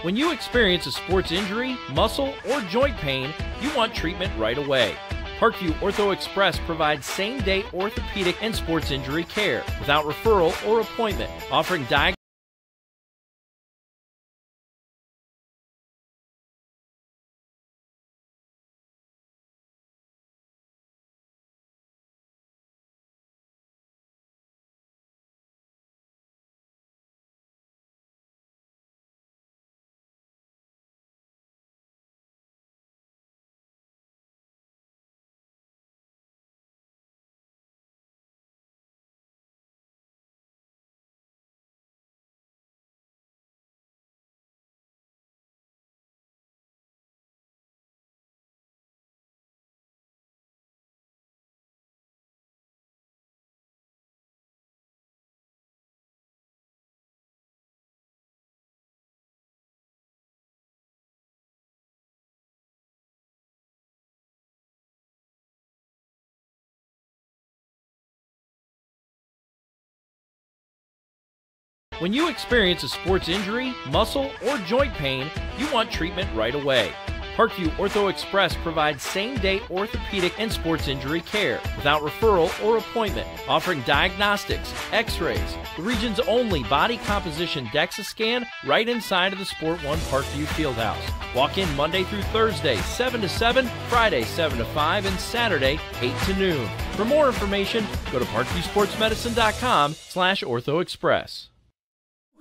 When you experience a sports injury, muscle, or joint pain, you want treatment right away. Parkview Ortho Express provides same-day orthopedic and sports injury care without referral or appointment, offering diagnosis. When you experience a sports injury, muscle, or joint pain, you want treatment right away. Parkview Ortho Express provides same-day orthopedic and sports injury care without referral or appointment, offering diagnostics, x-rays, the region's only body composition DEXA scan right inside of the Sport One Parkview Fieldhouse. Walk in Monday through Thursday, 7 to 7, Friday, 7 to 5, and Saturday, 8 to noon. For more information, go to parkviewsportsmedicine.com/orthoexpress.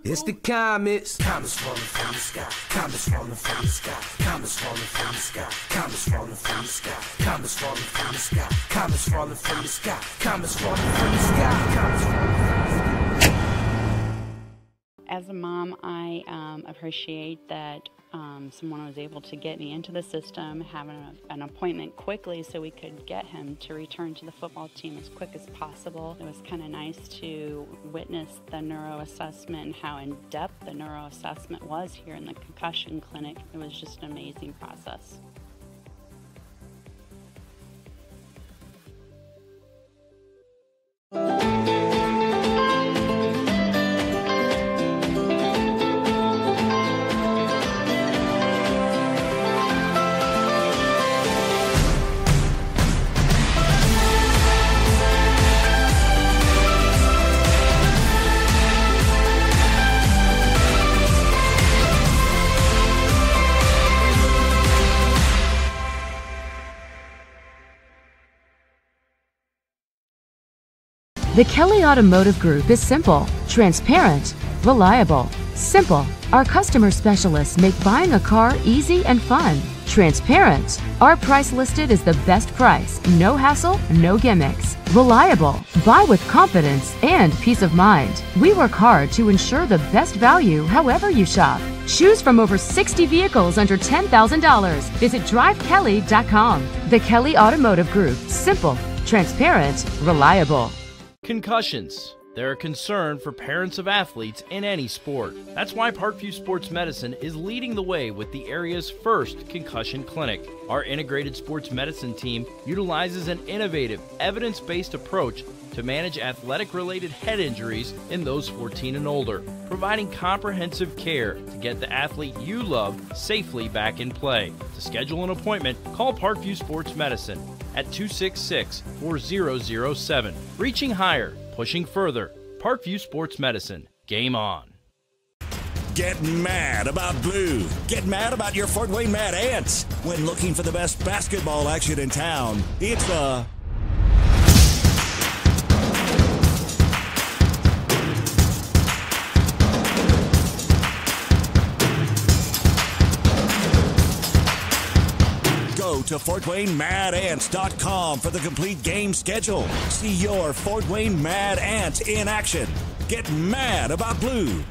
It's the comets. Comets falling from the sky. Comets falling from the sky. Comets falling from the sky. Comets falling from the sky. Comets falling from the sky. Comets falling from the sky. Comets falling from the sky. Comets falling from the sky. As a mom, I appreciate that someone was able to get me into the system, having an appointment quickly so we could get him to return to the football team as quick as possible. It was kind of nice to witness the neuro assessment and how in-depth the neuro assessment was here in the concussion clinic. It was just an amazing process. The Kelly Automotive Group is simple, transparent, reliable. Simple. Our customer specialists make buying a car easy and fun. Transparent. Our price listed is the best price. No hassle, no gimmicks. Reliable. Buy with confidence and peace of mind. We work hard to ensure the best value however you shop. Choose from over 60 vehicles under $10,000. Visit drivekelly.com. The Kelly Automotive Group. Simple, transparent, reliable. Concussions. They're a concern for parents of athletes in any sport. That's why Parkview Sports Medicine is leading the way with the area's first concussion clinic. Our integrated sports medicine team utilizes an innovative, evidence-based approach to manage athletic-related head injuries in those 14 and older, providing comprehensive care to get the athlete you love safely back in play. To schedule an appointment, call Parkview Sports Medicine at 266-4007. Reaching higher, pushing further. Parkview Sports Medicine. Game on. Get mad about blue. Get mad about your Fort Wayne Mad Ants. When looking for the best basketball action in town, it's the Go to FortWayneMadAnts.com for the complete game schedule. See your Fort Wayne Mad Ants in action. Get mad about blue.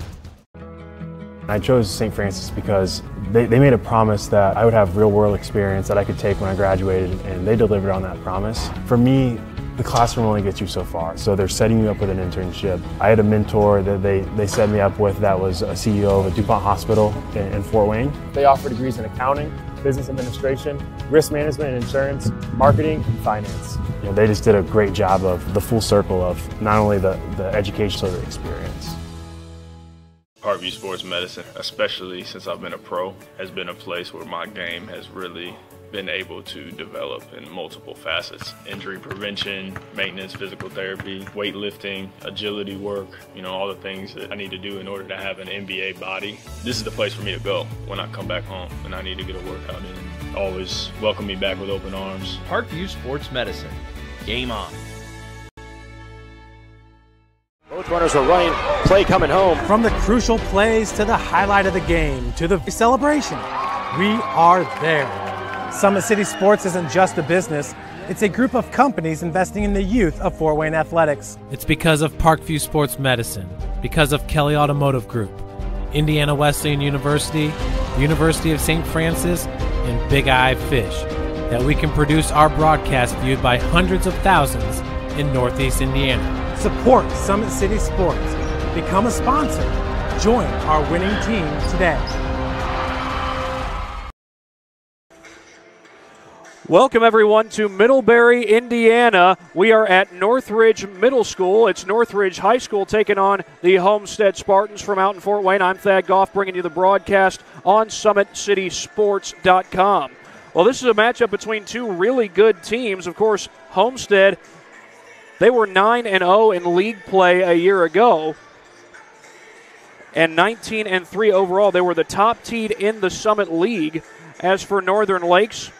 I chose St. Francis because they made a promise that I would have real-world experience that I could take when I graduated, and they delivered on that promise. For me, the classroom only gets you so far, so they're setting you up with an internship. I had a mentor that they set me up with that was a CEO of a DuPont hospital in Fort Wayne. They offer degrees in accounting, business administration, risk management and insurance, marketing, and finance. You know, they just did a great job of the full circle of not only the education, but the experience. Parkview Sports Medicine, especially since I've been a pro, has been a place where my game has really been able to develop in multiple facets. Injury prevention, maintenance, physical therapy, weightlifting, agility work, all the things that I need to do in order to have an NBA body. This is the place for me to go when I come back home and I need to get a workout in. Always welcome me back with open arms. Parkview Sports Medicine. Game on. Both runners are running, play coming home. From the crucial plays to the highlight of the game to the celebration, we are there. Summit City Sports isn't just a business, it's a group of companies investing in the youth of Fort Wayne athletics. It's because of Parkview Sports Medicine, because of Kelly Automotive Group, Indiana Wesleyan University, the University of St. Francis, and Big Eye Fish, that we can produce our broadcast viewed by hundreds of thousands in Northeast Indiana. Support Summit City Sports. Become a sponsor. Join our winning team today. Welcome everyone to Middlebury, Indiana. We are at Northridge Middle School. It's Northridge High School taking on the Homestead Spartans from out in Fort Wayne. I'm Thad Goff bringing you the broadcast on SummitCitySports.com. Well, this is a matchup between two really good teams. Of course, Homestead, they were 9-0 in league play a year ago, and 19-3 overall. They were the top team in the Summit League. As for Northridge,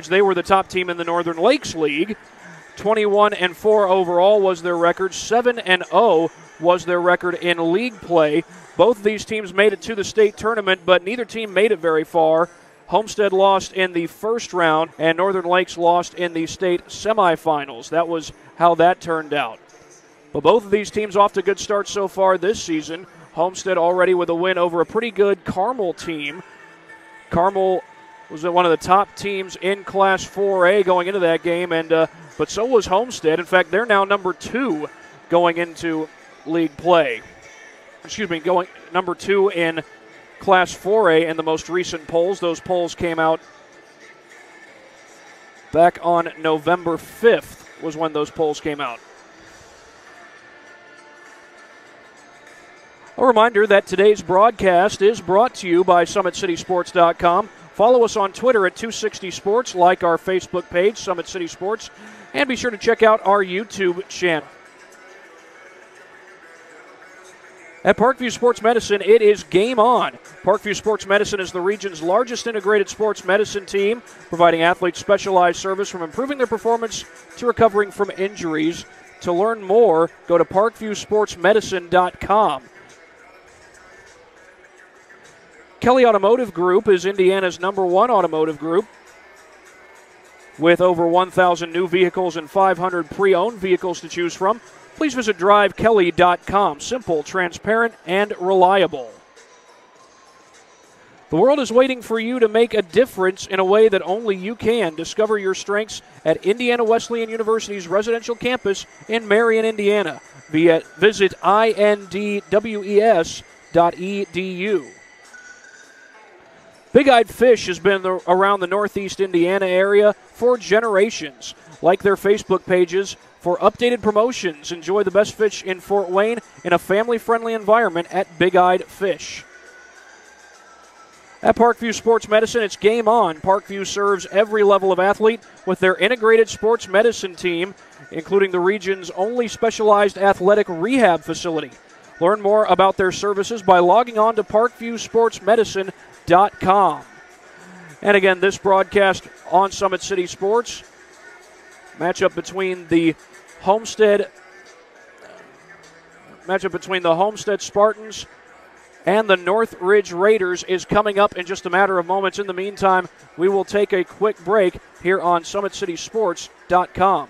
they were the top team in the Northern Lakes League. 21-4 overall was their record. 7-0 was their record in league play. Both of these teams made it to the state tournament, but neither team made it very far. Homestead lost in the first round, and Northern Lakes lost in the state semifinals. That was how that turned out. But both of these teams off to good starts so far this season. Homestead already with a win over a pretty good Carmel team. Carmel was one of the top teams in Class 4A going into that game, but so was Homestead. In fact, they're now number 2 going into league play. Going number 2 in Class 4A in the most recent polls. Those polls came out back on November 5th was when those polls came out. A reminder that today's broadcast is brought to you by SummitCitySports.com. Follow us on Twitter at 260sports, like our Facebook page, Summit City Sports, and be sure to check out our YouTube channel. At Parkview Sports Medicine, it is game on. Parkview Sports Medicine is the region's largest integrated sports medicine team, providing athletes specialized service from improving their performance to recovering from injuries. To learn more, go to parkviewsportsmedicine.com. Kelly Automotive Group is Indiana's #1 automotive group, with over 1,000 new vehicles and 500 pre-owned vehicles to choose from. Please visit drivekelly.com. Simple, transparent, and reliable. The world is waiting for you to make a difference in a way that only you can. Discover your strengths at Indiana Wesleyan University's residential campus in Marion, Indiana. Visit indwes.edu. Big-Eyed Fish has been around the Northeast Indiana area for generations. Like their Facebook pages for updated promotions. Enjoy the best fish in Fort Wayne in a family-friendly environment at Big-Eyed Fish. At Parkview Sports Medicine, it's game on. Parkview serves every level of athlete with their integrated sports medicine team, including the region's only specialized athletic rehab facility. Learn more about their services by logging on to parkviewsportsmedicine.com. And again, this broadcast on Summit City Sports, matchup between the Homestead Spartans and the Northridge Raiders is coming up in just a matter of moments. In the meantime, we will take a quick break here on SummitCitySports.com.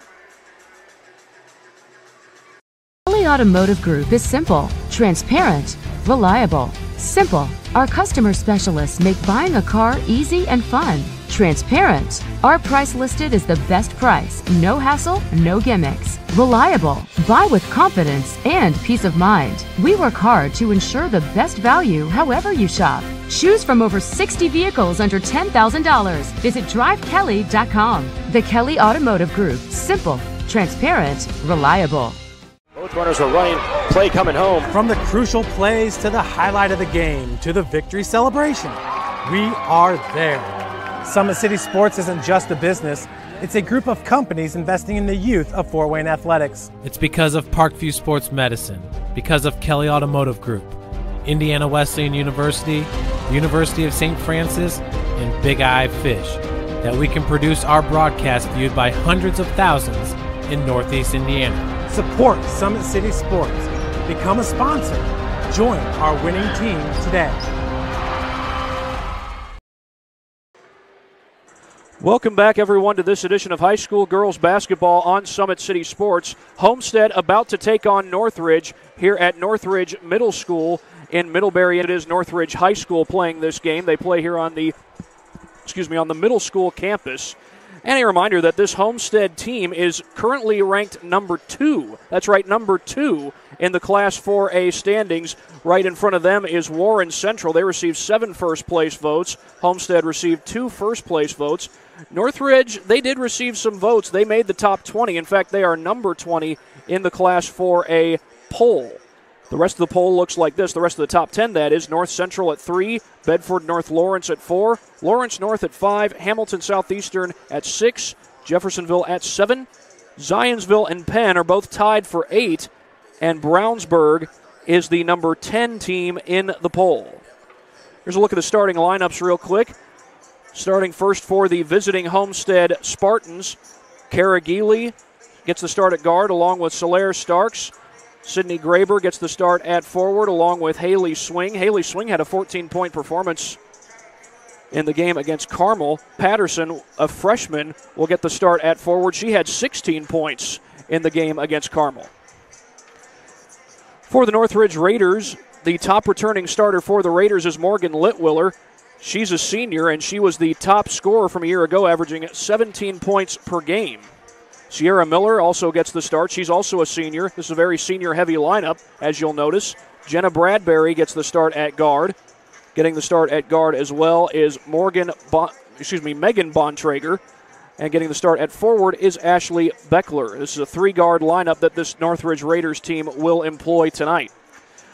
Kelly Automotive Group is simple, transparent, reliable. Simple. Our customer specialists make buying a car easy and fun. Transparent. Our price listed is the best price. No hassle, no gimmicks. Reliable. Buy with confidence and peace of mind. We work hard to ensure the best value however you shop. Choose from over 60 vehicles under $10,000. Visit drivekelly.com. The Kelly Automotive Group. Simple, transparent, reliable. Both runners are running, play coming home. From the crucial plays to the highlight of the game to the victory celebration, we are there. Summit City Sports isn't just a business, it's a group of companies investing in the youth of Fort Wayne athletics. It's because of Parkview Sports Medicine, because of Kelly Automotive Group, Indiana Wesleyan University, the University of St. Francis, and Big Eye Fish, that we can produce our broadcast viewed by hundreds of thousands in Northeast Indiana. Support Summit City Sports. Become a sponsor. Join our winning team today. Welcome back, everyone, to this edition of high school girls basketball on Summit City Sports. Homestead about to take on Northridge here at Northridge Middle School in Middlebury. It is Northridge High School playing this game. They play here on the middle school campus. And a reminder that this Homestead team is currently ranked number 2. That's right, number 2 in the Class 4A standings. Right in front of them is Warren Central. They received 7 first-place votes. Homestead received 2 first-place votes. Northridge, they did receive some votes. They made the top 20. In fact, they are number 20 in the Class 4A poll. The rest of the poll looks like this. The rest of the top 10, that is, North Central at 3, Bedford North Lawrence at 4, Lawrence North at 5, Hamilton Southeastern at 6, Jeffersonville at 7, Zionsville and Penn are both tied for 8, and Brownsburg is the number 10 team in the poll. Here's a look at the starting lineups real quick. Starting first for the visiting Homestead Spartans, Kara Geely gets the start at guard along with Solaire Starks. Sydney Graber gets the start at forward along with Haley Swing. Haley Swing had a 14-point performance in the game against Carmel. Patterson, a freshman, will get the start at forward. She had 16 points in the game against Carmel. For the Northridge Raiders, the top returning starter for the Raiders is Morgan Litwiller. She's a senior, and she was the top scorer from a year ago, averaging 17 points per game. Sierra Miller also gets the start. She's also a senior. This is a very senior-heavy lineup, as you'll notice. Jenna Bradbury gets the start at guard. Getting the start at guard as well is Megan Bontrager. And getting the start at forward is Ashley Beckler. This is a 3-guard lineup that this Northridge Raiders team will employ tonight.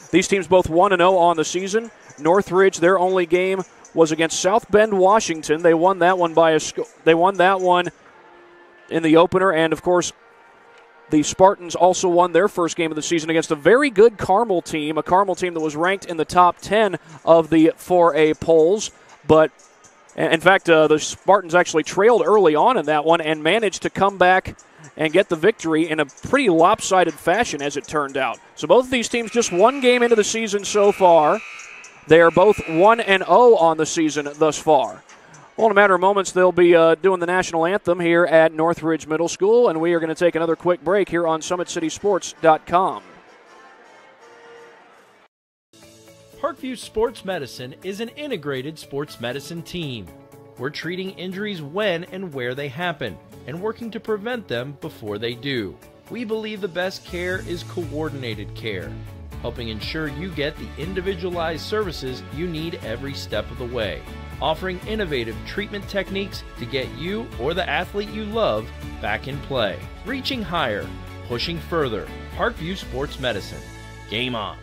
These teams both 1-0 on the season. Northridge, their only game was against South Bend, Washington. They won that one in the opener, and of course the Spartans also won their first game of the season against a very good Carmel team, a Carmel team that was ranked in the top 10 of the 4A polls. But in fact, the Spartans actually trailed early on in that one and managed to come back and get the victory in a pretty lopsided fashion, as it turned out. So both of these teams just one game into the season so far. They are both 1-0 on the season thus far. Well, in a matter of moments, they'll be doing the national anthem here at Northridge Middle School, and we are going to take another quick break here on SummitCitySports.com. Parkview Sports Medicine is an integrated sports medicine team. We're treating injuries when and where they happen, and working to prevent them before they do. We believe the best care is coordinated care, helping ensure you get the individualized services you need every step of the way. Offering innovative treatment techniques to get you or the athlete you love back in play. Reaching higher, pushing further. Parkview Sports Medicine. Game on.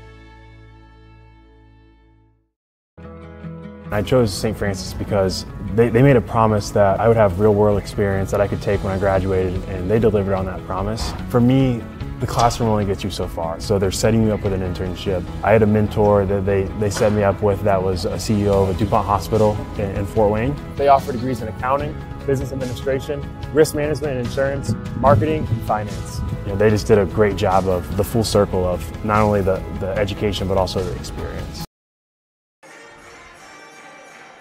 I chose St. Francis because they made a promise that I would have real-world experience that I could take when I graduated, and they delivered on that promise. For me, the classroom only gets you so far, so they're setting you up with an internship. I had a mentor that they set me up with that was a CEO of a DuPont hospital in Fort Wayne. They offer degrees in accounting, business administration, risk management and insurance, marketing, and finance. They just did a great job of the full circle of not only the education but also the experience.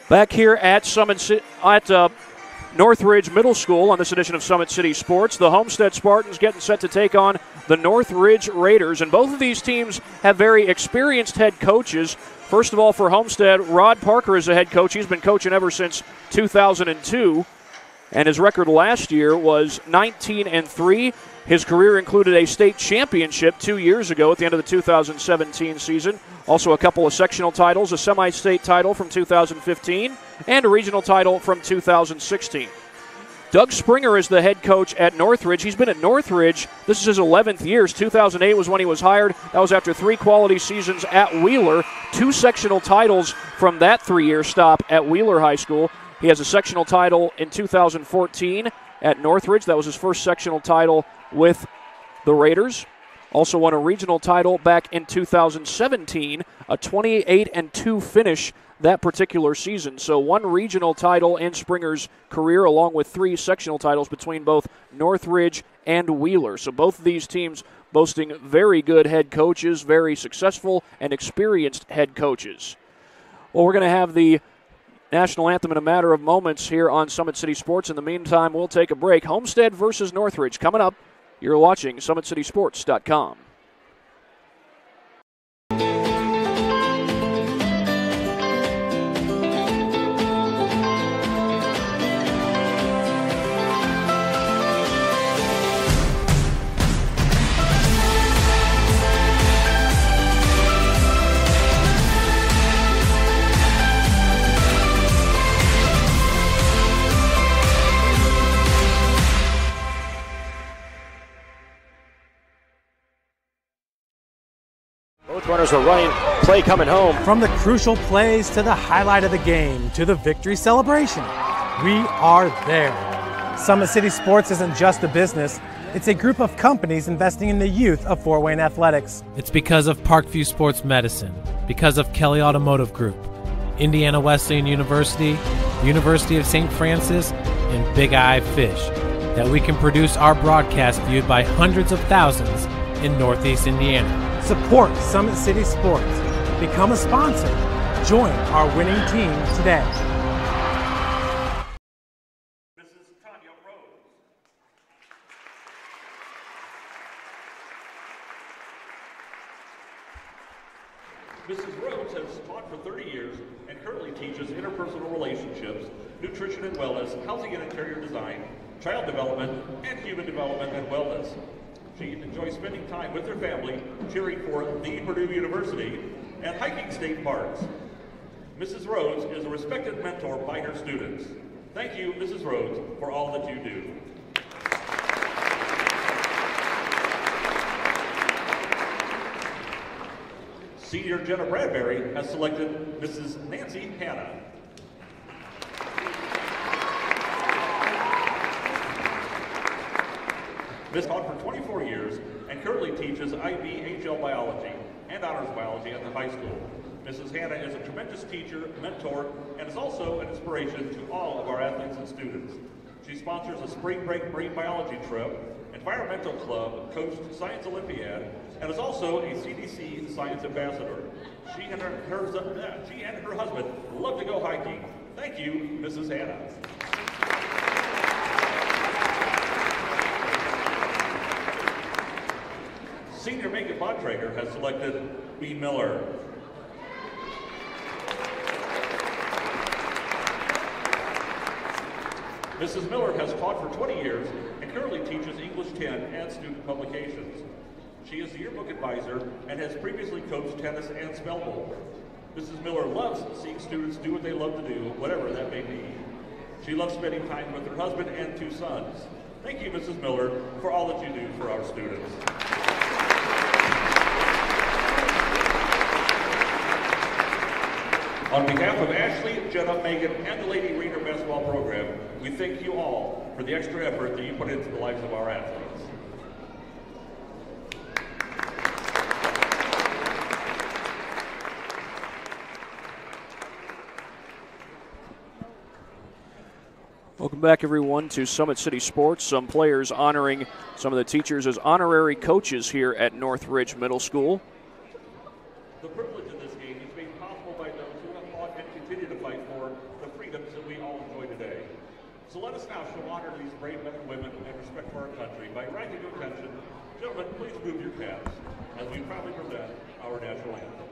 Back here at Northridge Middle School on this edition of Summit City Sports, the Homestead Spartans getting set to take on the Northridge Raiders, and both of these teams have very experienced head coaches. First of all, for Homestead, Rod Parker is the head coach. He's been coaching ever since 2002, and his record last year was 19-3. His career included a state championship 2 years ago at the end of the 2017 season. Also a couple of sectional titles, a semi-state title from 2015, and a regional title from 2016. Doug Springer is the head coach at Northridge. He's been at Northridge. This is his 11th year. 2008 was when he was hired. That was after 3 quality seasons at Wheeler. 2 sectional titles from that 3-year stop at Wheeler High School. He has a sectional title in 2014 at Northridge. That was his first sectional title with the Raiders. Also won a regional title back in 2017, a 28-2 finish that particular season. So 1 regional title in Springer's career, along with 3 sectional titles between both Northridge and Wheeler. So both of these teams boasting very good head coaches, very successful and experienced head coaches. Well, we're going to have the national anthem in a matter of moments here on Summit City Sports. In the meantime, we'll take a break. Homestead versus Northridge coming up. You're watching SummitCitySports.com. Both runners are running, play coming home. From the crucial plays to the highlight of the game to the victory celebration, we are there. Summit City Sports isn't just a business, it's a group of companies investing in the youth of Fort Wayne athletics. It's because of Parkview Sports Medicine, because of Kelly Automotive Group, Indiana Wesleyan University, University of St. Francis, and Big Eye Fish, that we can produce our broadcast viewed by hundreds of thousands in Northeast Indiana. Support Summit City Sports. Become a sponsor. Join our winning team today. Mrs. Rhodes has taught for 30 years and currently teaches interpersonal relationships, nutrition and wellness, housing and interior design, child development, and human development and wellness. She enjoys spending time with her family, cheering for the Purdue University, and hiking state parks. Mrs. Rhodes is a respected mentor by her students. Thank you, Mrs. Rhodes, for all that you do. Senior Jenna Bradbury has selected Mrs. Nancy Hanna. Ms. taught for 24 years and currently teaches IB/HL biology and honors biology at the high school. Mrs. Hanna is a tremendous teacher, mentor, and is also an inspiration to all of our athletes and students. She sponsors a spring break marine biology trip, environmental club, coached Science Olympiad, and is also a CDC Science Ambassador. She and her husband love to go hiking. Thank you, Mrs. Hanna. Senior Megan Bontrager has selected B. Miller. Mrs. Miller has taught for 20 years and currently teaches English 10 and student publications. She is the yearbook advisor and has previously coached tennis and spell bowl. Mrs. Miller loves seeing students do what they love to do, whatever that may be. She loves spending time with her husband and 2 sons. Thank you, Mrs. Miller, for all that you do for our students. On behalf of Ashley, Jenna, Megan, and the Lady Reader basketball program, we thank you all for the extra effort that you put into the lives of our athletes. Welcome back, everyone, to Summit City Sports. Some players honoring some of the teachers as honorary coaches here at Northridge Middle School. The privilege of this game is made possible by those who have fought and continue to fight for the freedoms that we all enjoy today. So let us now show honor to these brave men and women and respect for our country by rising to attention. Gentlemen, please move your caps as we proudly present our national anthem.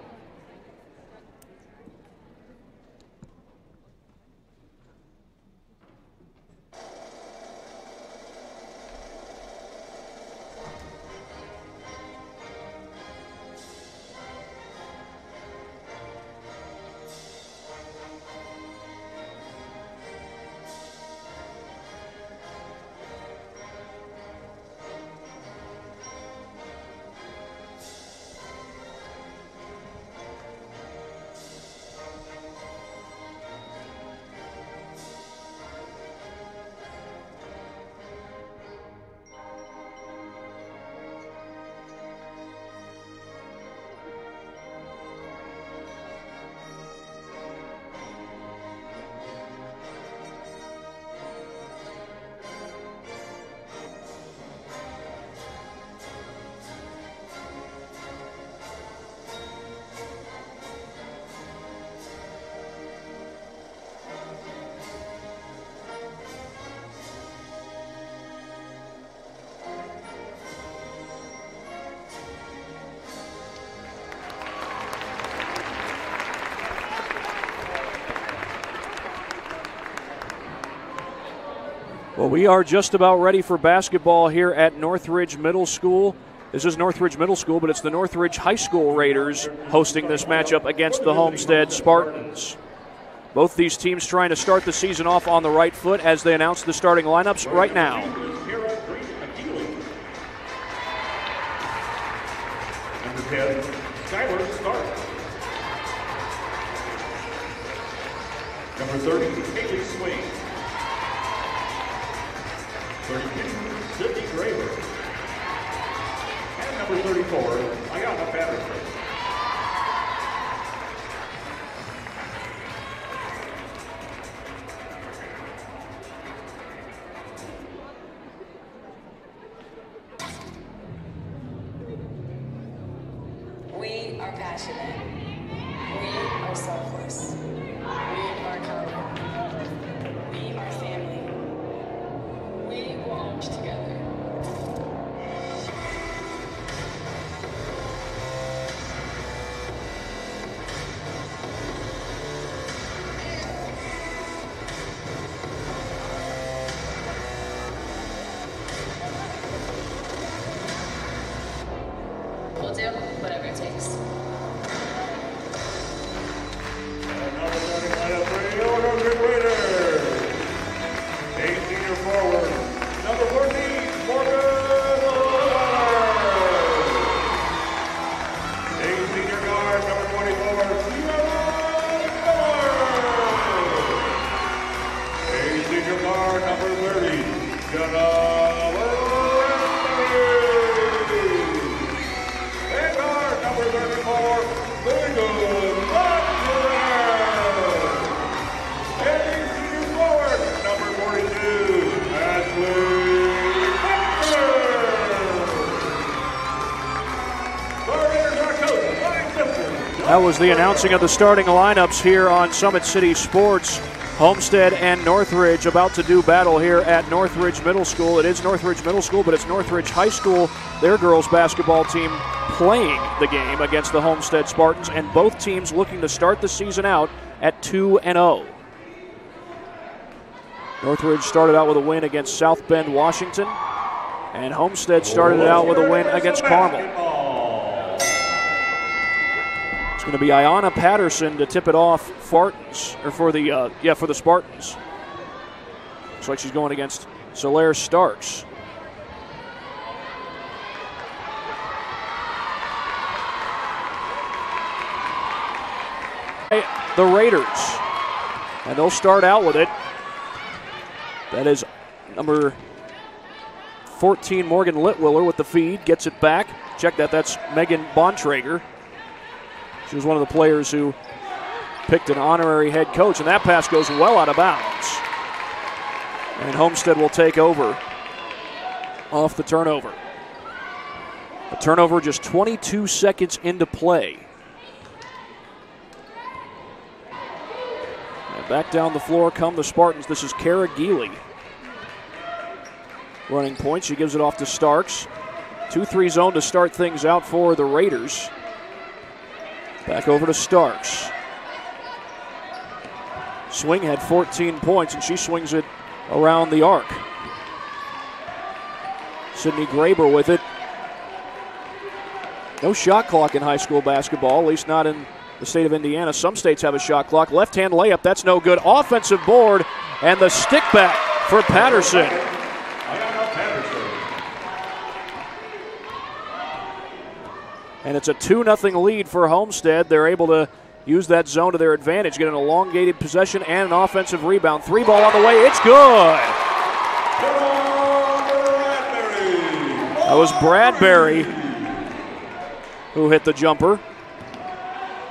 Well, we are just about ready for basketball here at Northridge Middle School. This is Northridge Middle School, but it's the Northridge High School Raiders hosting this matchup against the Homestead Spartans. Both these teams trying to start the season off on the right foot as they announce the starting lineups right now. Number 10, Skylar Stark. Number 30, Haley Swain. 32, Sydney Graver. And number 34, Ayana Patterson. We are passionate. We are selfless. We are accountable. We are family. We will march together. We'll do whatever it takes. Forward, number 14, Morgan senior guard, number 24, senior guard, number 30, Jenna and guard, number 34, Megan and senior forward, number 42, That was the announcing of the starting lineups here on Summit City Sports. Homestead and Northridge about to do battle here at Northridge Middle School. It is Northridge Middle School, but it's Northridge High School, their girls basketball team, playing the game against the Homestead Spartans, and both teams looking to start the season out at 2-0. Northridge started out with a win against South Bend, Washington, and Homestead started it out with a win against Carmel. It's going to be Ayana Patterson to tip it off for the Spartans. Looks like she's going against Solaire Starks. The Raiders, and they'll start out with it. That is number 14, Morgan Litwiller with the feed. Gets it back. Check that. That's Megan Bontrager. She was one of the players who picked an honorary head coach, and that pass goes well out of bounds. And Homestead will take over off the turnover. A turnover just 22 seconds into play. And back down the floor come the Spartans. This is Kara Geely running point. She gives it off to Starks. 2-3 zone to start things out for the Raiders. Back over to Starks. Swing had 14 points, and she swings it around the arc. Sydney Graber with it. No shot clock in high school basketball, at least not in the state of Indiana. Some states have a shot clock. Left-hand layup, that's no good. Offensive board, and the stick back for Patterson. And it's a 2-0 lead for Homestead. They're able to use that zone to their advantage, get an elongated possession and an offensive rebound. 3 ball on the way, it's good. That was Bradbury who hit the jumper.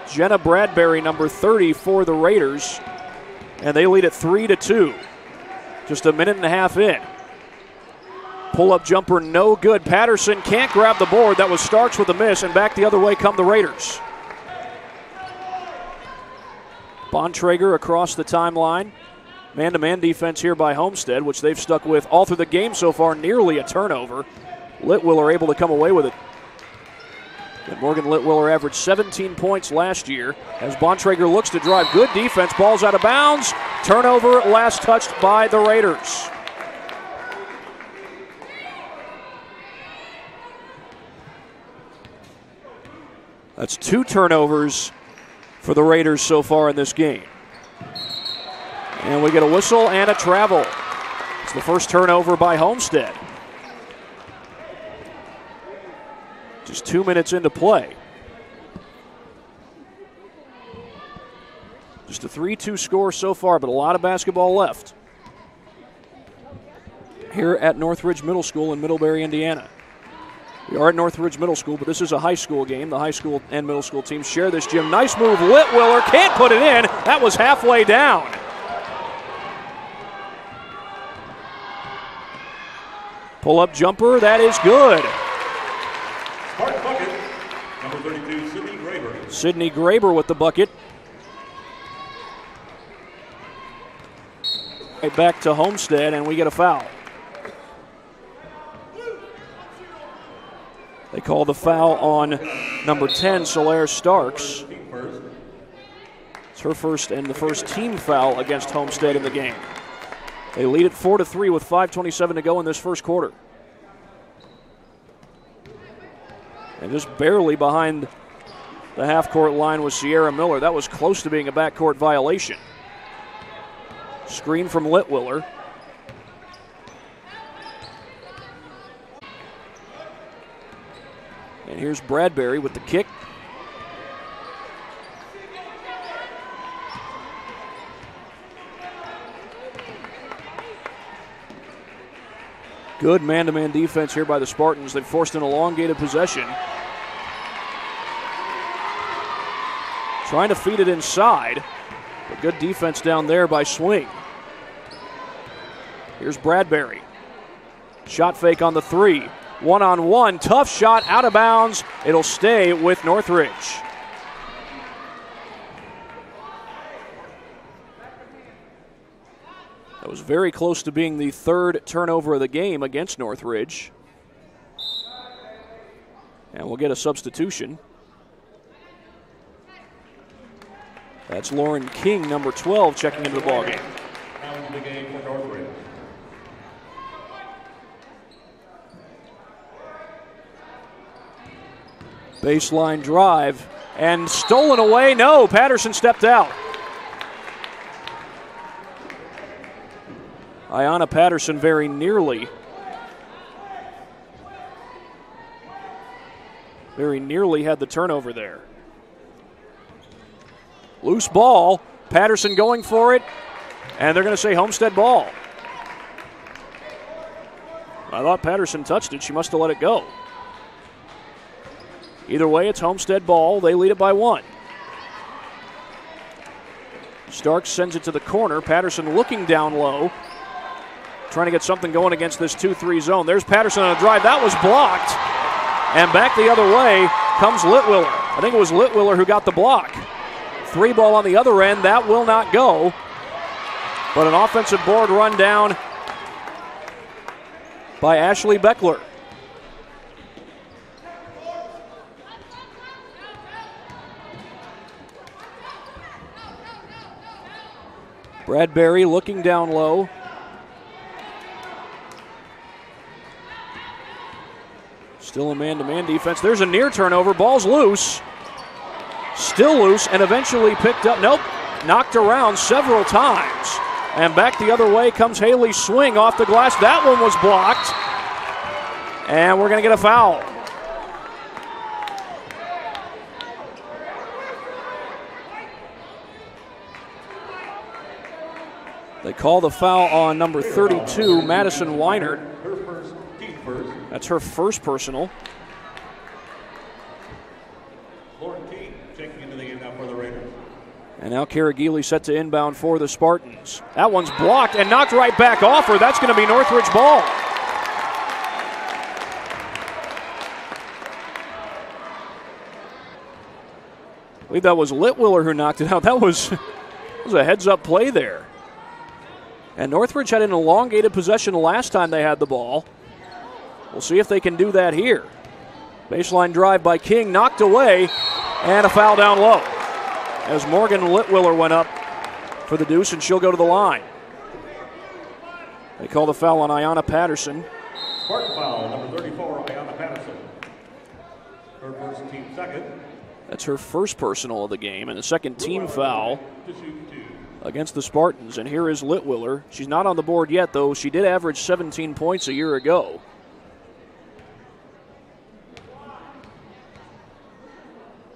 Jenna Bradbury, number 30 for the Raiders. And they lead at 3-2. Just a minute and a half in. Pull-up jumper, no good. Patterson can't grab the board. That was Starks with a miss, and back the other way come the Raiders. Bontrager across the timeline. Man-to-man defense here by Homestead, which they've stuck with all through the game so far, nearly a turnover. Litwiller able to come away with it. And Morgan Litwiller averaged 17 points last year as Bontrager looks to drive. Good defense, ball's out of bounds. Turnover last touched by the Raiders. That's 2 turnovers for the Raiders so far in this game. And we get a whistle and a travel. It's the first turnover by Homestead. Just 2 minutes into play. Just a 3-2 score so far, but a lot of basketball left here at Northridge Middle School in Middlebury, Indiana. We are at Northridge Middle School, but this is a high school game. The high school and middle school teams share this gym. Nice move, Litwiller can't put it in. That was halfway down. Pull-up jumper, that is good. Spartan bucket, number 32, Sydney Graber. Sydney Graber with the bucket. Right back to Homestead, and we get a foul. They call the foul on number 10, Solaire Starks. It's her first and the first team foul against Homestead in the game. They lead it 4-3 with 5:27 to go in this first quarter. And just barely behind the half-court line was Sierra Miller. That was close to being a backcourt violation. Screen from Litwiller. And here's Bradbury with the kick. Good man-to-man defense here by the Spartans. They've forced an elongated possession. Trying to feed it inside, but good defense down there by Swing. Here's Bradbury. Shot fake on the 3. One-on-one, tough shot, out of bounds. It'll stay with Northridge. That was very close to being the 3rd turnover of the game against Northridge. And we'll get a substitution. That's Lauren King, number 12, checking into the ballgame. Now into the game for Northridge. Baseline drive, and stolen away. No, Patterson stepped out. Ayanna Patterson very nearly had the turnover there. Loose ball, Patterson going for it, and they're going to say Homestead ball. I thought Patterson touched it. She must have let it go. Either way, it's Homestead ball. They lead it by 1. Starks sends it to the corner. Patterson looking down low, trying to get something going against this 2-3 zone. There's Patterson on a drive. That was blocked. And back the other way comes Litwiller. I think it was Litwiller who got the block. 3 ball on the other end. That will not go. But an offensive board run down by Ashley Beckler. Bradbury looking down low. Still a man-to-man defense. There's a near turnover. Ball's loose. Still loose and eventually picked up. Nope. Knocked around several times. And back the other way comes Haley Swing off the glass. That one was blocked. And we're going to get a foul. They call the foul on number 32, Madison Weinert. That's her first personal. Lauren King checking into the game now for the Raiders. And now Caragili set to inbound for the Spartans. That one's blocked and knocked right back off her. That's going to be Northridge ball. I believe that was Litwiller who knocked it out. That was a heads-up play there. And Northridge had an elongated possession last time they had the ball. We'll see if they can do that here. Baseline drive by King, knocked away, and a foul down low. As Morgan Litwiller went up for the deuce, and she'll go to the line. They call the foul on Ayanna Patterson. Spartan foul, number 34, Ayanna Patterson. Her first, team second. That's her first personal of the game, and the second team foul against the Spartans. And here is Litwiller. She's not on the board yet, though. She did average 17 points a year ago.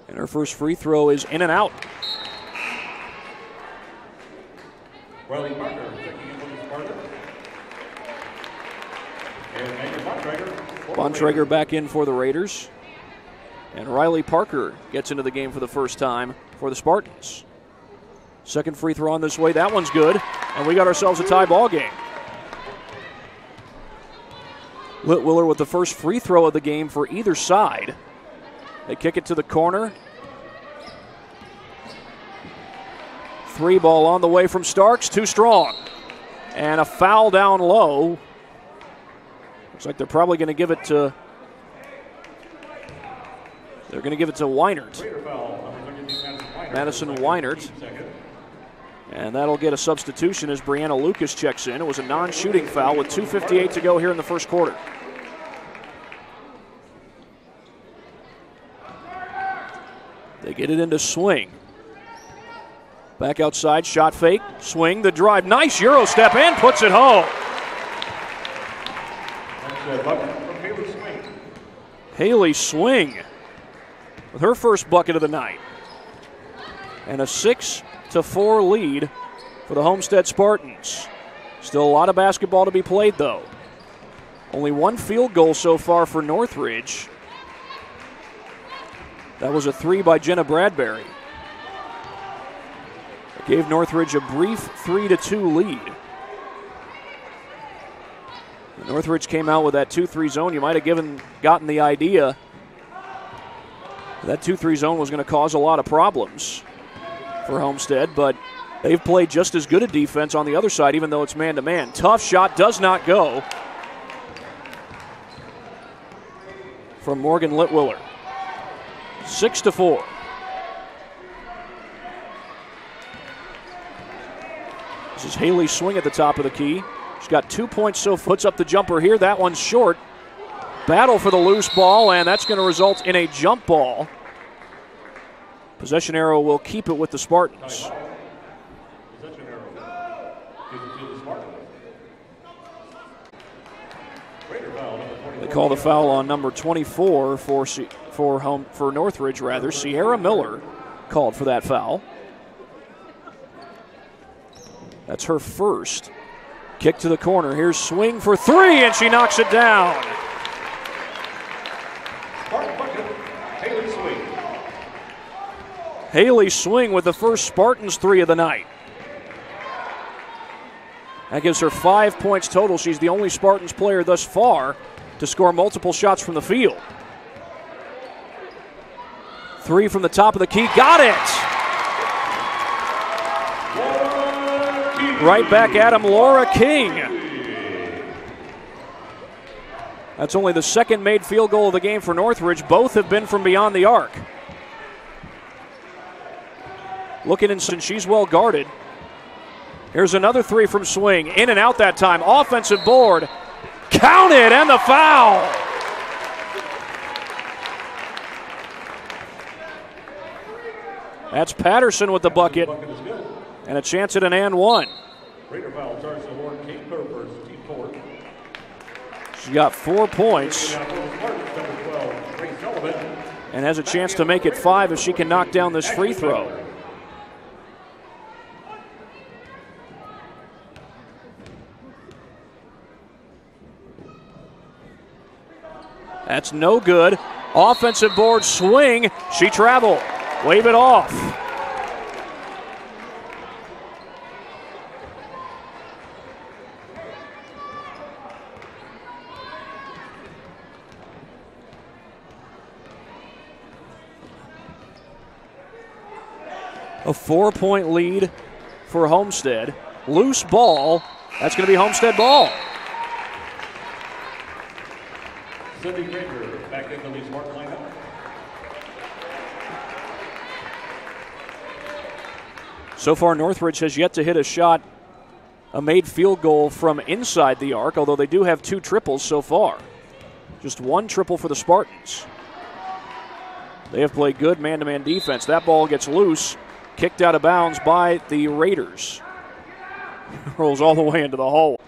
And her first free throw is in and out. Riley Parker checking in for the Spartans. And Megan Bontrager back in for the Raiders. And Riley Parker gets into the game for the first time for the Spartans. Second free throw on this way. That one's good. And we got ourselves a tie ball game. Litwiller with the first free throw of the game for either side. They kick it to the corner. Three ball on the way from Starks. Too strong. And a foul down low. Looks like they're probably going to give it to... They're going to give it to Weinert. Madison Weinert. And that'll get a substitution as Brianna Lucas checks in. It was a non-shooting foul with 2:58 to go here in the first quarter. They get it into swing. Back outside, shot fake, swing, the drive. Nice Euro step and puts it home. Haley Swing with her first bucket of the night. And a 6-4 lead for the Homestead Spartans. Still a lot of basketball to be played, though. Only one field goal so far for Northridge. That was a three by Jenna Bradbury. It gave Northridge a brief 3-2 lead. Northridge came out with that 2-3 zone. You might have gotten the idea that 2-3 zone was going to cause a lot of problems for Homestead, but they've played just as good a defense on the other side, even though it's man-to-man. Tough shot does not go from Morgan Litwiller. 6-4. This is Haley Swing at the top of the key. She's got 2 points, so puts up the jumper here. That one's short. Battle for the loose ball, and that's going to result in a jump ball. Possession arrow will keep it with the Spartans. They call the foul on number 24 for Northridge, rather. Sierra Miller called for that foul. That's her first. Kick to the corner. Here's Swing for three, and she knocks it down. Haley Swing with the first Spartans three of the night. That gives her 5 points total. She's the only Spartans player thus far to score multiple shots from the field. Three from the top of the key. Got it! Right back at him, Laura King. That's only the second made field goal of the game for Northridge. Both have been from beyond the arc. Looking in, she's well guarded. Here's another three from Swing. In and out that time. Offensive board. Counted, and the foul. That's Patterson with the bucket. And a chance at an and one. She got 4 points. And has a chance to make it 5 if she can knock down this free throw. That's no good. Offensive board, Swing. She traveled. Wave it off. A 4-point lead for Homestead. Loose ball. That's going to be Homestead ball. Cindy Granger back in the Lee Smart lineup. So far, Northridge has yet to hit a shot, a made field goal from inside the arc, although they do have 2 triples so far. Just 1 triple for the Spartans. They have played good man-to-man defense. That ball gets loose, kicked out of bounds by the Raiders. Rolls all the way into the hole.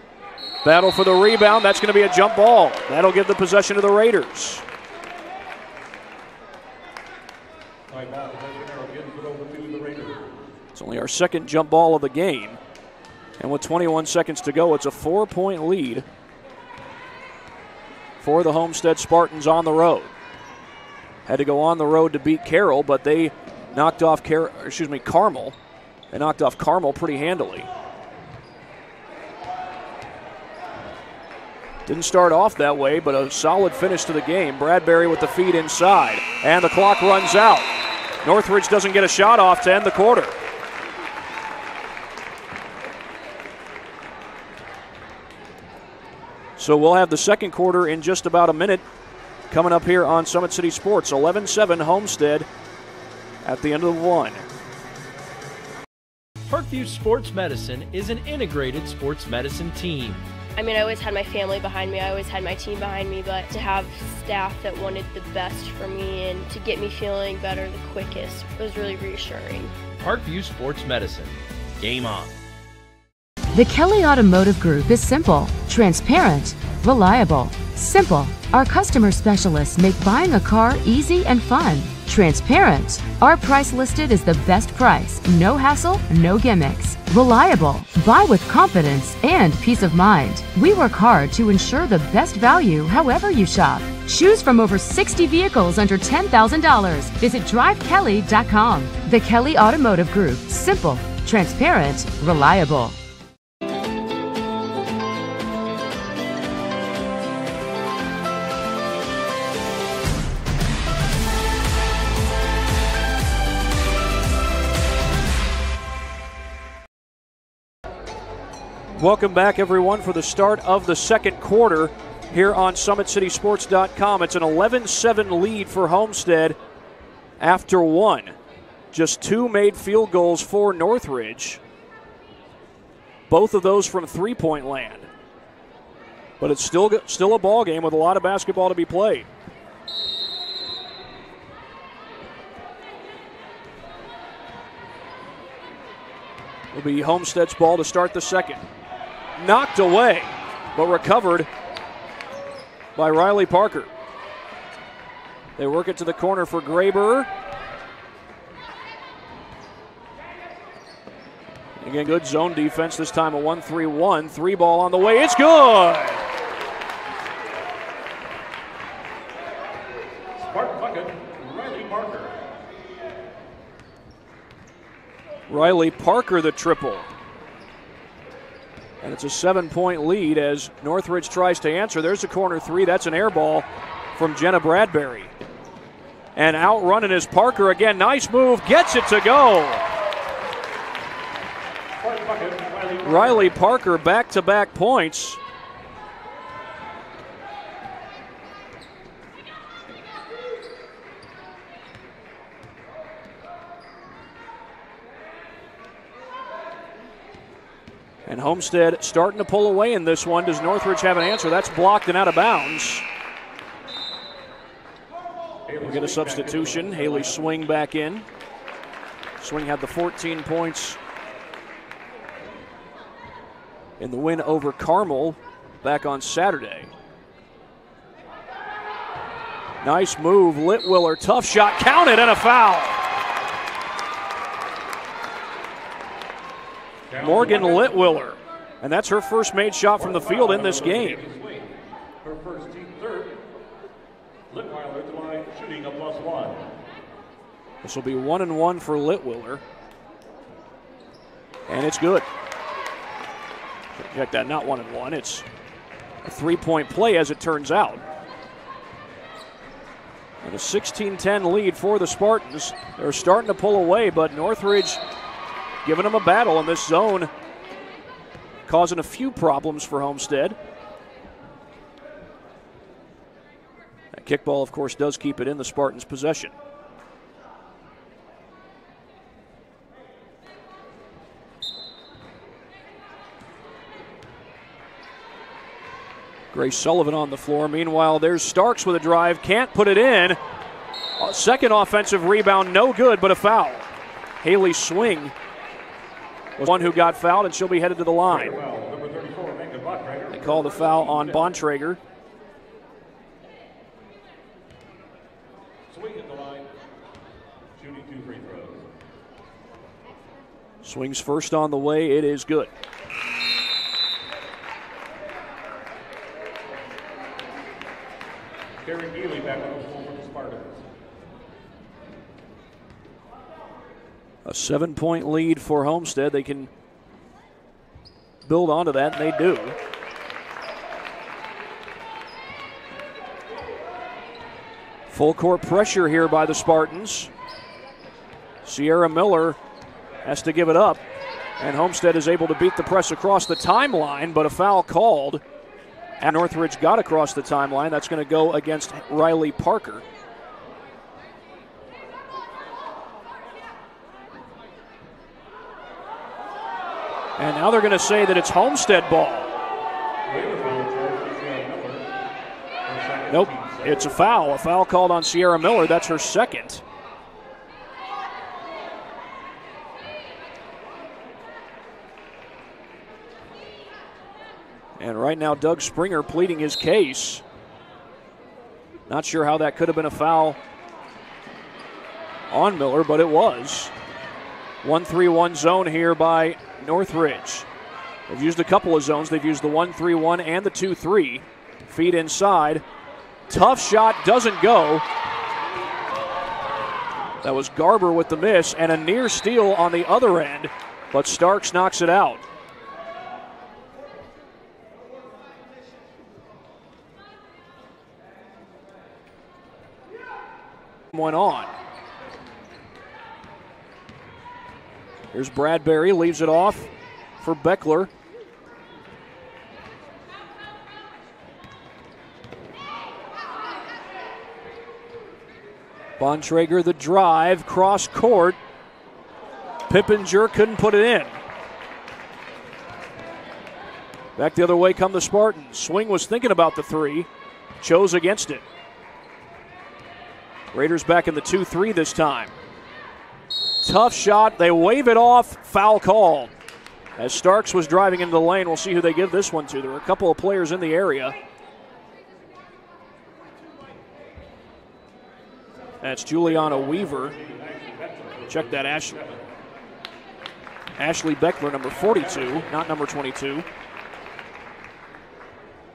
Battle for the rebound. That's going to be a jump ball. That'll give the possession to the Raiders. It's only our second jump ball of the game. And with 21 seconds to go, it's a 4-point lead for the Homestead Spartans on the road. Had to go on the road to beat Carroll, but they knocked off Carmel. They knocked off Carmel pretty handily. Didn't start off that way, but a solid finish to the game. Bradbury with the feed inside, and the clock runs out. Northridge doesn't get a shot off to end the quarter. So we'll have the second quarter in just about a minute coming up here on Summit City Sports. 11-7 Homestead at the end of the one. Parkview Sports Medicine is an integrated sports medicine team. I mean, I always had my family behind me, I always had my team behind me, but to have staff that wanted the best for me and to get me feeling better the quickest was really reassuring. Parkview Sports Medicine. Game on. The Kelly Automotive Group is simple, transparent, reliable. Simple. Our customer specialists make buying a car easy and fun. Transparent. Our price listed is the best price. No hassle, no gimmicks. Reliable. Buy with confidence and peace of mind. We work hard to ensure the best value however you shop. Choose from over 60 vehicles under $10,000. Visit drivekelly.com. The Kelly Automotive Group. Simple, transparent, reliable. Welcome back, everyone, for the start of the second quarter here on SummitCitySports.com. It's an 11-7 lead for Homestead after one. Just two made field goals for Northridge. Both of those from three-point land. But it's still a ball game with a lot of basketball to be played. It'll be Homestead's ball to start the second. Knocked away, but recovered by Riley Parker. They work it to the corner for Graber. Again, good zone defense, this time a 1-3-1. Three ball on the way, it's good! Spartan bucket, Riley Parker. Riley Parker the triple. And it's a 7-point lead as Northridge tries to answer. There's a corner three. That's an air ball from Jenna Bradbury. And outrunning is Parker again. Nice move. Gets it to go. Riley Parker back-to-back points. And Homestead starting to pull away in this one. Does Northridge have an answer? That's blocked and out of bounds. We'll get a substitution. Haley Swing back in. Swing had the 14 points in the win over Carmel back on Saturday. Nice move. Litwiller, tough shot, counted, and a foul. Morgan Litwiller, and that's her first made shot from the field in this game. Her first team third. Litwiller to line shooting a +1. This will be 1-1 for Litwiller. And it's good. Check that, not 1-1. It's a three-point play as it turns out. And a 16-10 lead for the Spartans. They're starting to pull away, but Northridge giving them a battle in this zone, causing a few problems for Homestead. That kickball, of course, does keep it in the Spartans' possession. Grace Sullivan on the floor. Meanwhile, there's Starks with a drive. Can't put it in. Second offensive rebound, no good, but a foul. Haley Swing was one who got fouled, and she'll be headed to the line. They called the foul on Bontrager. Swing at the line, shooting 2 free throws. Swing's first on the way. It is good. Terry Neely back on the floor for the Spartans. A 7-point lead for Homestead. They can build onto that, and they do. Full court pressure here by the Spartans. Sierra Miller has to give it up, and Homestead is able to beat the press across the timeline, but a foul called. And Northridge got across the timeline. That's going to go against Riley Parker. And now they're going to say that it's Homestead ball. Nope, it's a foul. A foul called on Sierra Miller. That's her second. And right now, Doug Springer pleading his case. Not sure how that could have been a foul on Miller, but it was. 1-3-1 zone here by Northridge. They've used a couple of zones. They've used the 1-3-1 and the 2-3. Feed inside. Tough shot, doesn't go. That was Garber with the miss, and a near steal on the other end, but Starks knocks it out. Went on. Here's Bradbury, leaves it off for Beckler. Bontrager the drive, cross court. Pippinger couldn't put it in. Back the other way come the Spartans. Swing was thinking about the three, chose against it. Raiders back in the 2-3 this time. Tough shot, they wave it off, foul called. As Starks was driving into the lane, we'll see who they give this one to. There are a couple of players in the area. That's Juliana Weaver. Check that, Ashley Beckler, number 42, not number 22.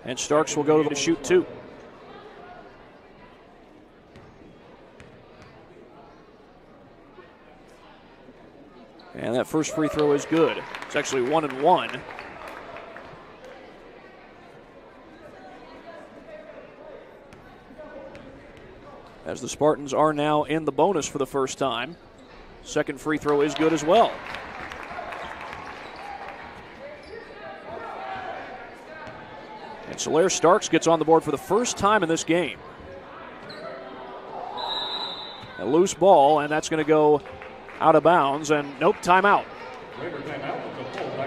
And Starks will go to the shoot two. And that first free throw is good. It's actually 1-1. As the Spartans are now in the bonus for the first time. Second free throw is good as well. And Solaire Starks gets on the board for the first time in this game. A loose ball, and that's going to go out of bounds, and nope, timeout.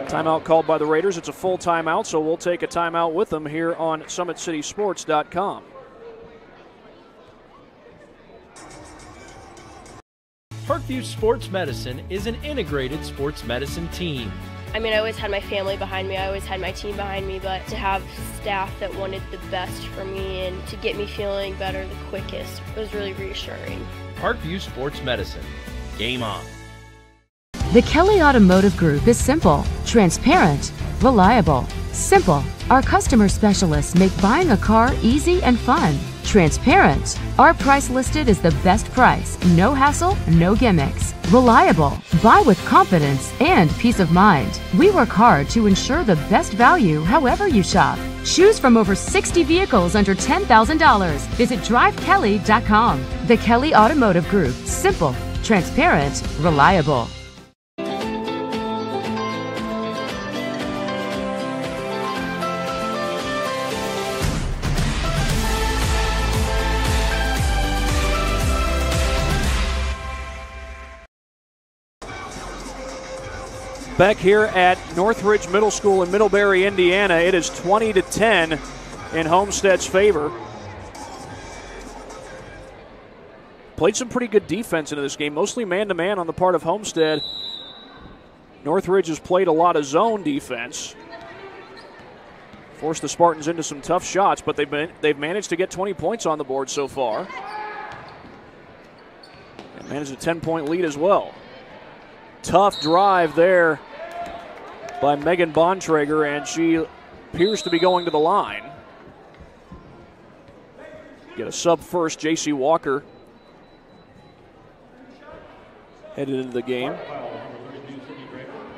Timeout called by the Raiders. It's a full timeout, so we'll take a timeout with them here on SummitCitySports.com. Parkview Sports Medicine is an integrated sports medicine team. I mean, I always had my family behind me, I always had my team behind me, but to have staff that wanted the best for me and to get me feeling better the quickest was really reassuring. Parkview Sports Medicine. Game on. The Kelly Automotive Group is simple, transparent, reliable. Simple. Our customer specialists make buying a car easy and fun. Transparent. Our price listed is the best price. No hassle, no gimmicks. Reliable. Buy with confidence and peace of mind. We work hard to ensure the best value however you shop. Choose from over 60 vehicles under $10,000. Visit drivekelly.com. The Kelly Automotive Group. Simple, transparent, reliable. Back here at Northridge Middle School in Middlebury, Indiana, it is 20-10 in Homestead's favor. played some pretty good defense into this game, mostly man-to-man on the part of Homestead. Northridge has played a lot of zone defense. Forced the Spartans into some tough shots, but they've managed to get 20 points on the board so far. And managed a 10-point lead as well. Tough drive there by Megan Bontrager, and she appears to be going to the line. Get a sub first, J.C. Walker headed into the game.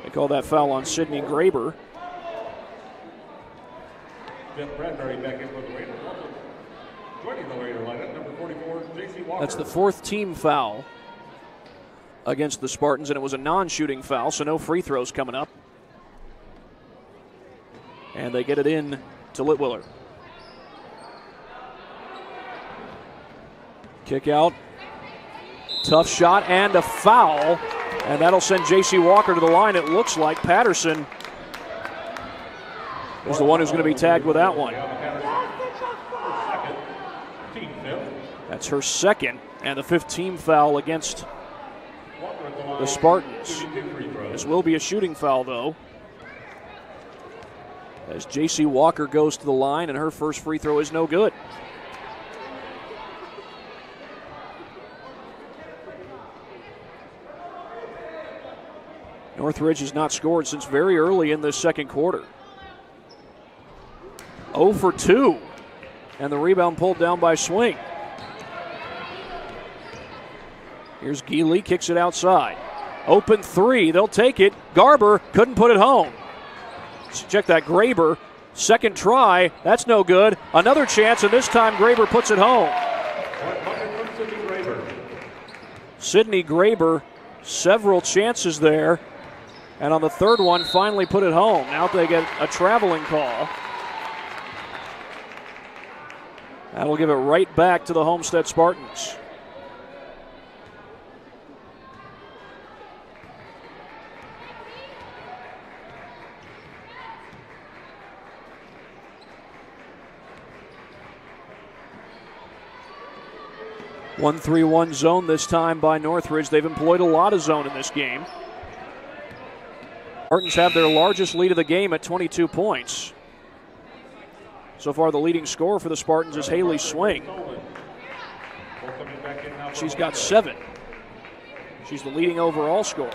They call that foul on Sydney Graber. Bradbury back in for the Raiders. Joining the Raider lineup, number 44, J.C. Walker. That's the fourth team foul against the Spartans, and it was a non-shooting foul, so no free throws coming up. And they get it in to Litwiller. Kick out. Tough shot and a foul. And that'll send J.C. Walker to the line. It looks like Patterson is the one who's going to be tagged with that one. That's her second and the fifth team foul against the Spartans. This will be a shooting foul, though, as J.C. Walker goes to the line, and her first free throw is no good. Northridge has not scored since very early in this second quarter. 0 for 2, and the rebound pulled down by Swing. Here's Geely, kicks it outside. Open three, they'll take it. Garber couldn't put it home. Check that, Graber, second try, that's no good. Another chance, and this time Graber puts it home. Sydney Graber, several chances there, and on the third one, finally put it home. Now they get a traveling call. That'll give it right back to the Homestead Spartans. One 1-3-1 zone this time by Northridge. They've employed a lot of zone in this game. Spartans have their largest lead of the game at 22 points. So far, the leading scorer for the Spartans is Haley Swing. She's got 7. She's the leading overall scorer.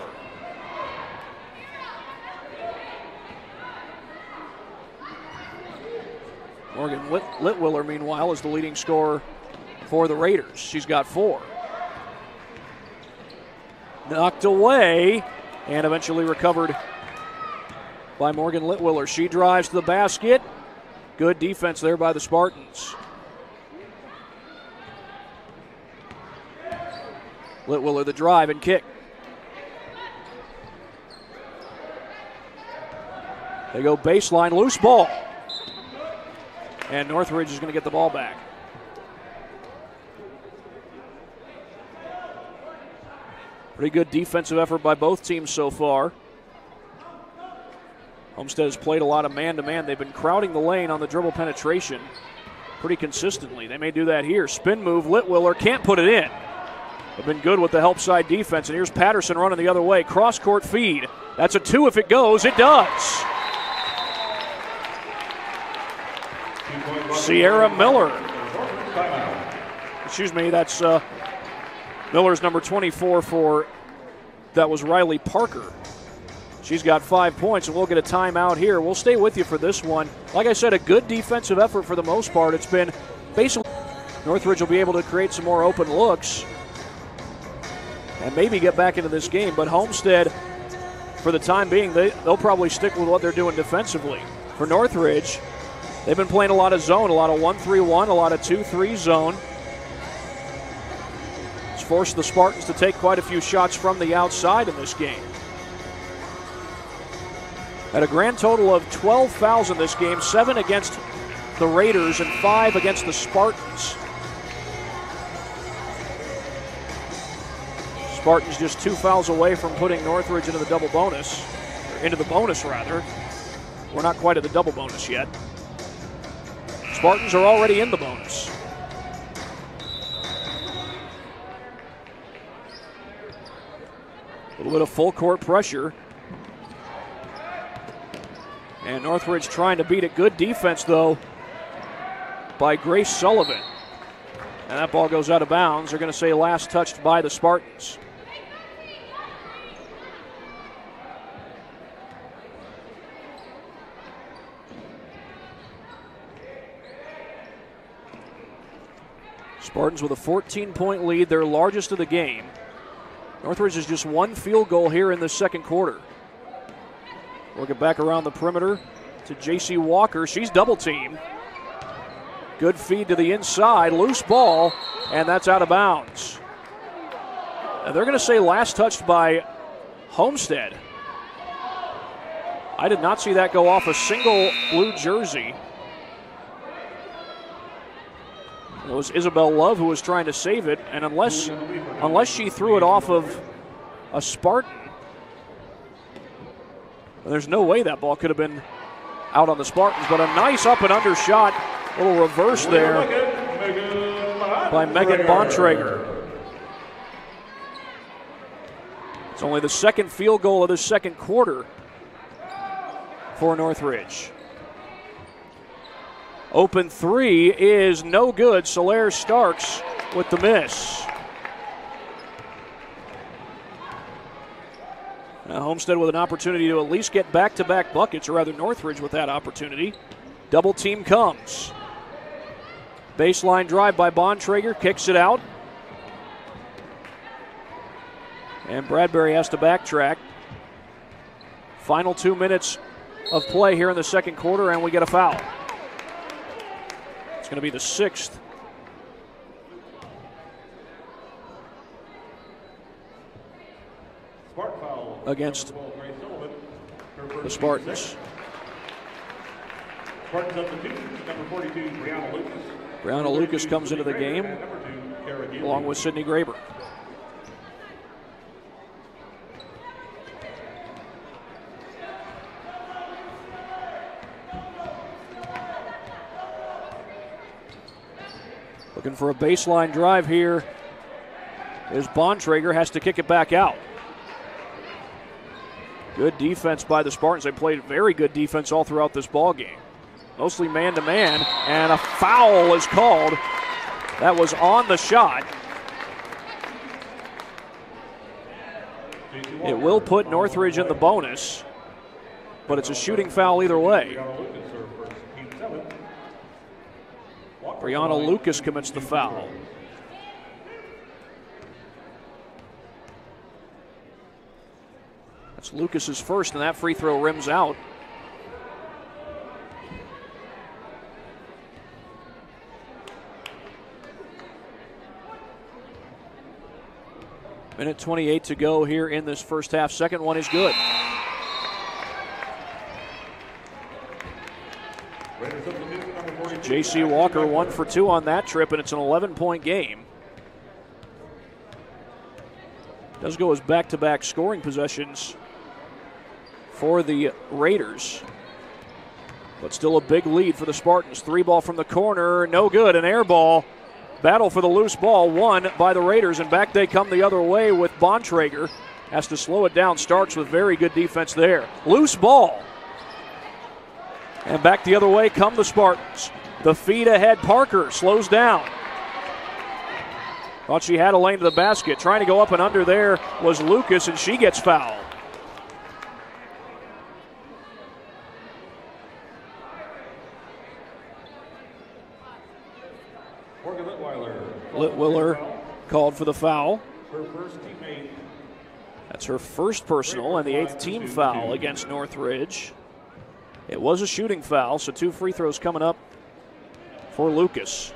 Morgan Litwiller, meanwhile, is the leading scorer for the Raiders. She's got 4. Knocked away and eventually recovered by Morgan Litwiller. She drives to the basket. Good defense there by the Spartans. Litwiller the drive and kick. They go baseline, loose ball. And Northridge is going to get the ball back. Pretty good defensive effort by both teams so far. Homestead has played a lot of man-to-man. They've been crowding the lane on the dribble penetration pretty consistently. They may do that here. Spin move, Litwiller can't put it in. They've been good with the help side defense, and here's Patterson running the other way. Cross-court feed. That's a 2 if it goes. It does. Sierra Miller. Excuse me, that's Miller's number 24 for, that was Riley Parker. She's got 5 points, and we'll get a timeout here. We'll stay with you for this one. Like I said, a good defensive effort for the most part. It's been basically Northridge will be able to create some more open looks and maybe get back into this game. But Homestead, for the time being, they'll probably stick with what they're doing defensively. For Northridge, they've been playing a lot of zone, a lot of 1-3-1, a lot of 2-3 zone. It's forced the Spartans to take quite a few shots from the outside in this game. At a grand total of 12 fouls in this game, 7 against the Raiders and 5 against the Spartans. Spartans just 2 fouls away from putting Northridge into the double bonus, or into the bonus rather. We're not quite at the double bonus yet. Spartans are already in the bonus. little bit of full court pressure. And Northridge trying to beat it. Good defense, though, by Grace Sullivan. And that ball goes out of bounds. They're going to say last touched by the Spartans. Spartans with a 14-point lead, their largest of the game. Northridge has just one field goal here in the second quarter. Work it back around the perimeter to J.C. Walker. She's double-teamed. Good feed to the inside, loose ball, and that's out of bounds. And they're going to say last touched by Homestead. I did not see that go off a single blue jersey. It was Isabel Love who was trying to save it, and unless she threw it off of a Spartan, there's no way that ball could have been out on the Spartans. But a nice up and under shot, a little reverse there by Megan Bontrager. It's only the second field goal of the second quarter for Northridge. Open three is no good. Solaire Starks with the miss. Now Homestead with an opportunity to at least get back-to-back buckets, or rather Northridge with that opportunity. Double team comes. Baseline drive by Bontrager, kicks it out. And Bradbury has to backtrack. Final 2 minutes of play here in the second quarter, and we get a foul. It's going to be the sixth. Against the Spartans. Number 42, Brianna Lucas. Brianna Lucas comes into the game along with Sydney Graber. Looking for a baseline drive here as Bontrager has to kick it back out. Good defense by the Spartans. They played very good defense all throughout this ball game. Mostly man-to-man, and a foul is called. That was on the shot. It will put Northridge in the bonus, but it's a shooting foul either way. Brianna Lucas commits the foul. That's Lucas's first, and that free throw rims out. Minute 28 to go here in this first half. Second one is good. J.C. Walker 1 for 2 on that trip, and it's an 11-point game. Does go as back-to-back scoring possessions for the Raiders. But still a big lead for the Spartans. 3-ball from the corner, no good, an air ball. Battle for the loose ball won by the Raiders, and back they come the other way with Bontrager. Has to slow it down. Starks with very good defense there. Loose ball. And back the other way come the Spartans. The feed ahead, Parker slows down. Thought she had a lane to the basket. Trying to go up and under there was Lucas, and she gets fouled. Litwiller called for the foul. That's her first personal and the 8th team foul against Northridge. It was a shooting foul, so 2 free throws coming up for Lucas.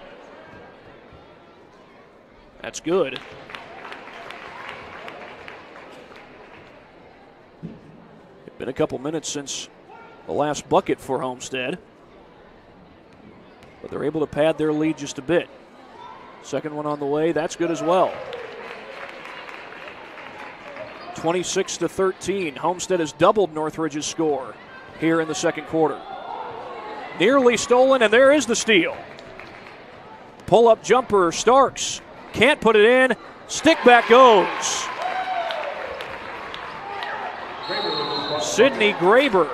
That's good. It's been a couple minutes since the last bucket for Homestead, but they're able to pad their lead just a bit. Second one on the way, that's good as well. 26-13. Homestead has doubled Northridge's score here in the second quarter. Nearly stolen, and there is the steal. Pull-up jumper, Starks can't put it in. Stick back goes. Sydney Graber.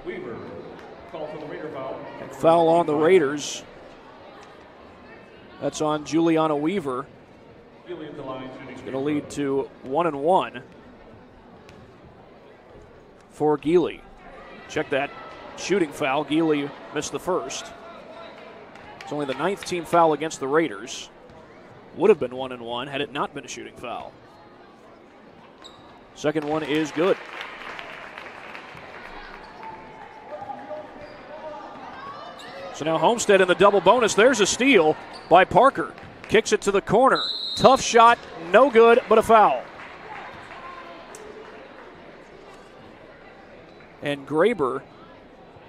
Weaver, call for the Raider foul. Foul on the Raiders. That's on Juliana Weaver. It's going to lead to 1-1 for Geely. Check that shooting foul. Geely missed the first. It's only the 9th team foul against the Raiders. Would have been 1-1 had it not been a shooting foul. Second one is good. So now Homestead in the double bonus. There's a steal by Parker. Kicks it to the corner. Tough shot, no good, but a foul. And Graber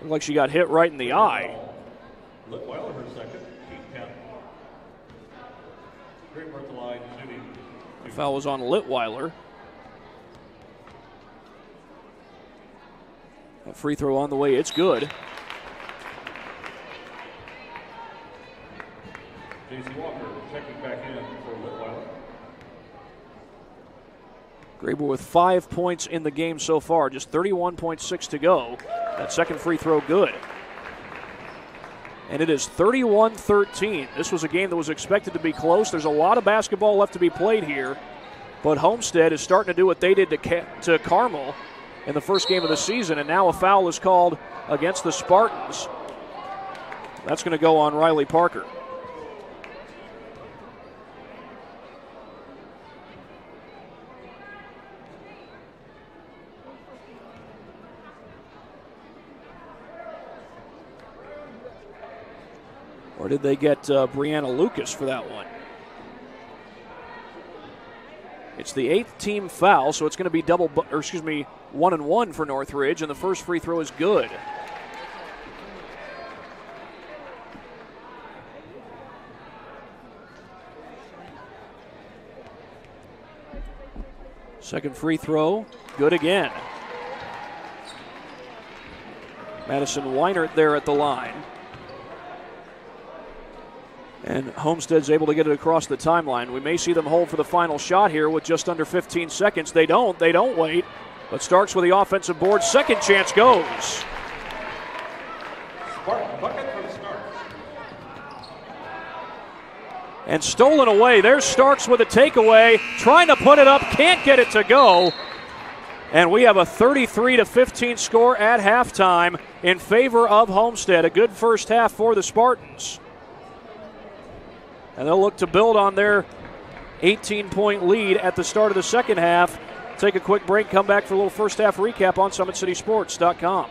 looked like she got hit right in the eye. Litweiler her second, team 10. Graber at the line, shooting. The foul was on Litweiler. That free throw on the way, it's good. J.C. Walker checking back in for Litweiler. Graber with 5 points in the game so far, just 31.6 to go. That second free throw good. And it is 31-13. This was a game that was expected to be close. There's a lot of basketball left to be played here, but Homestead is starting to do what they did to Carmel in the first game of the season, and now a foul is called against the Spartans. That's going to go on Riley Parker. Or did they get Brianna Lucas for that one? It's the 8th team foul, so it's going to be 1-1 for Northridge, and the first free throw is good. Second free throw, good again. Madison Weinert there at the line. And Homestead's able to get it across the timeline. We may see them hold for the final shot here with just under 15 seconds. They don't wait. But Starks with the offensive board. Second chance goes. Bucket for the Starks. And stolen away. There's Starks with a takeaway. Trying to put it up. Can't get it to go. And we have a 33-15 score at halftime in favor of Homestead. A good first half for the Spartans. And they'll look to build on their 18-point lead at the start of the second half. Take a quick break, come back for a little first half recap on SummitCitySports.com.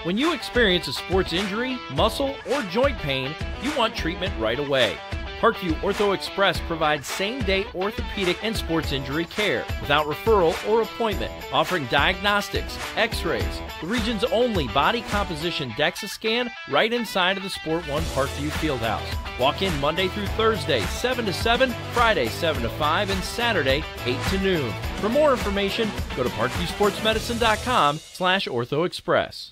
When you experience a sports injury, muscle, or joint pain, you want treatment right away. Parkview Ortho Express provides same-day orthopedic and sports injury care without referral or appointment, offering diagnostics, x-rays, the region's only body composition DEXA scan right inside of the Sport One Parkview Fieldhouse. Walk in Monday through Thursday, 7 to 7, Friday, 7 to 5, and Saturday, 8 to noon. For more information, go to parkviewsportsmedicine.com/orthoexpress.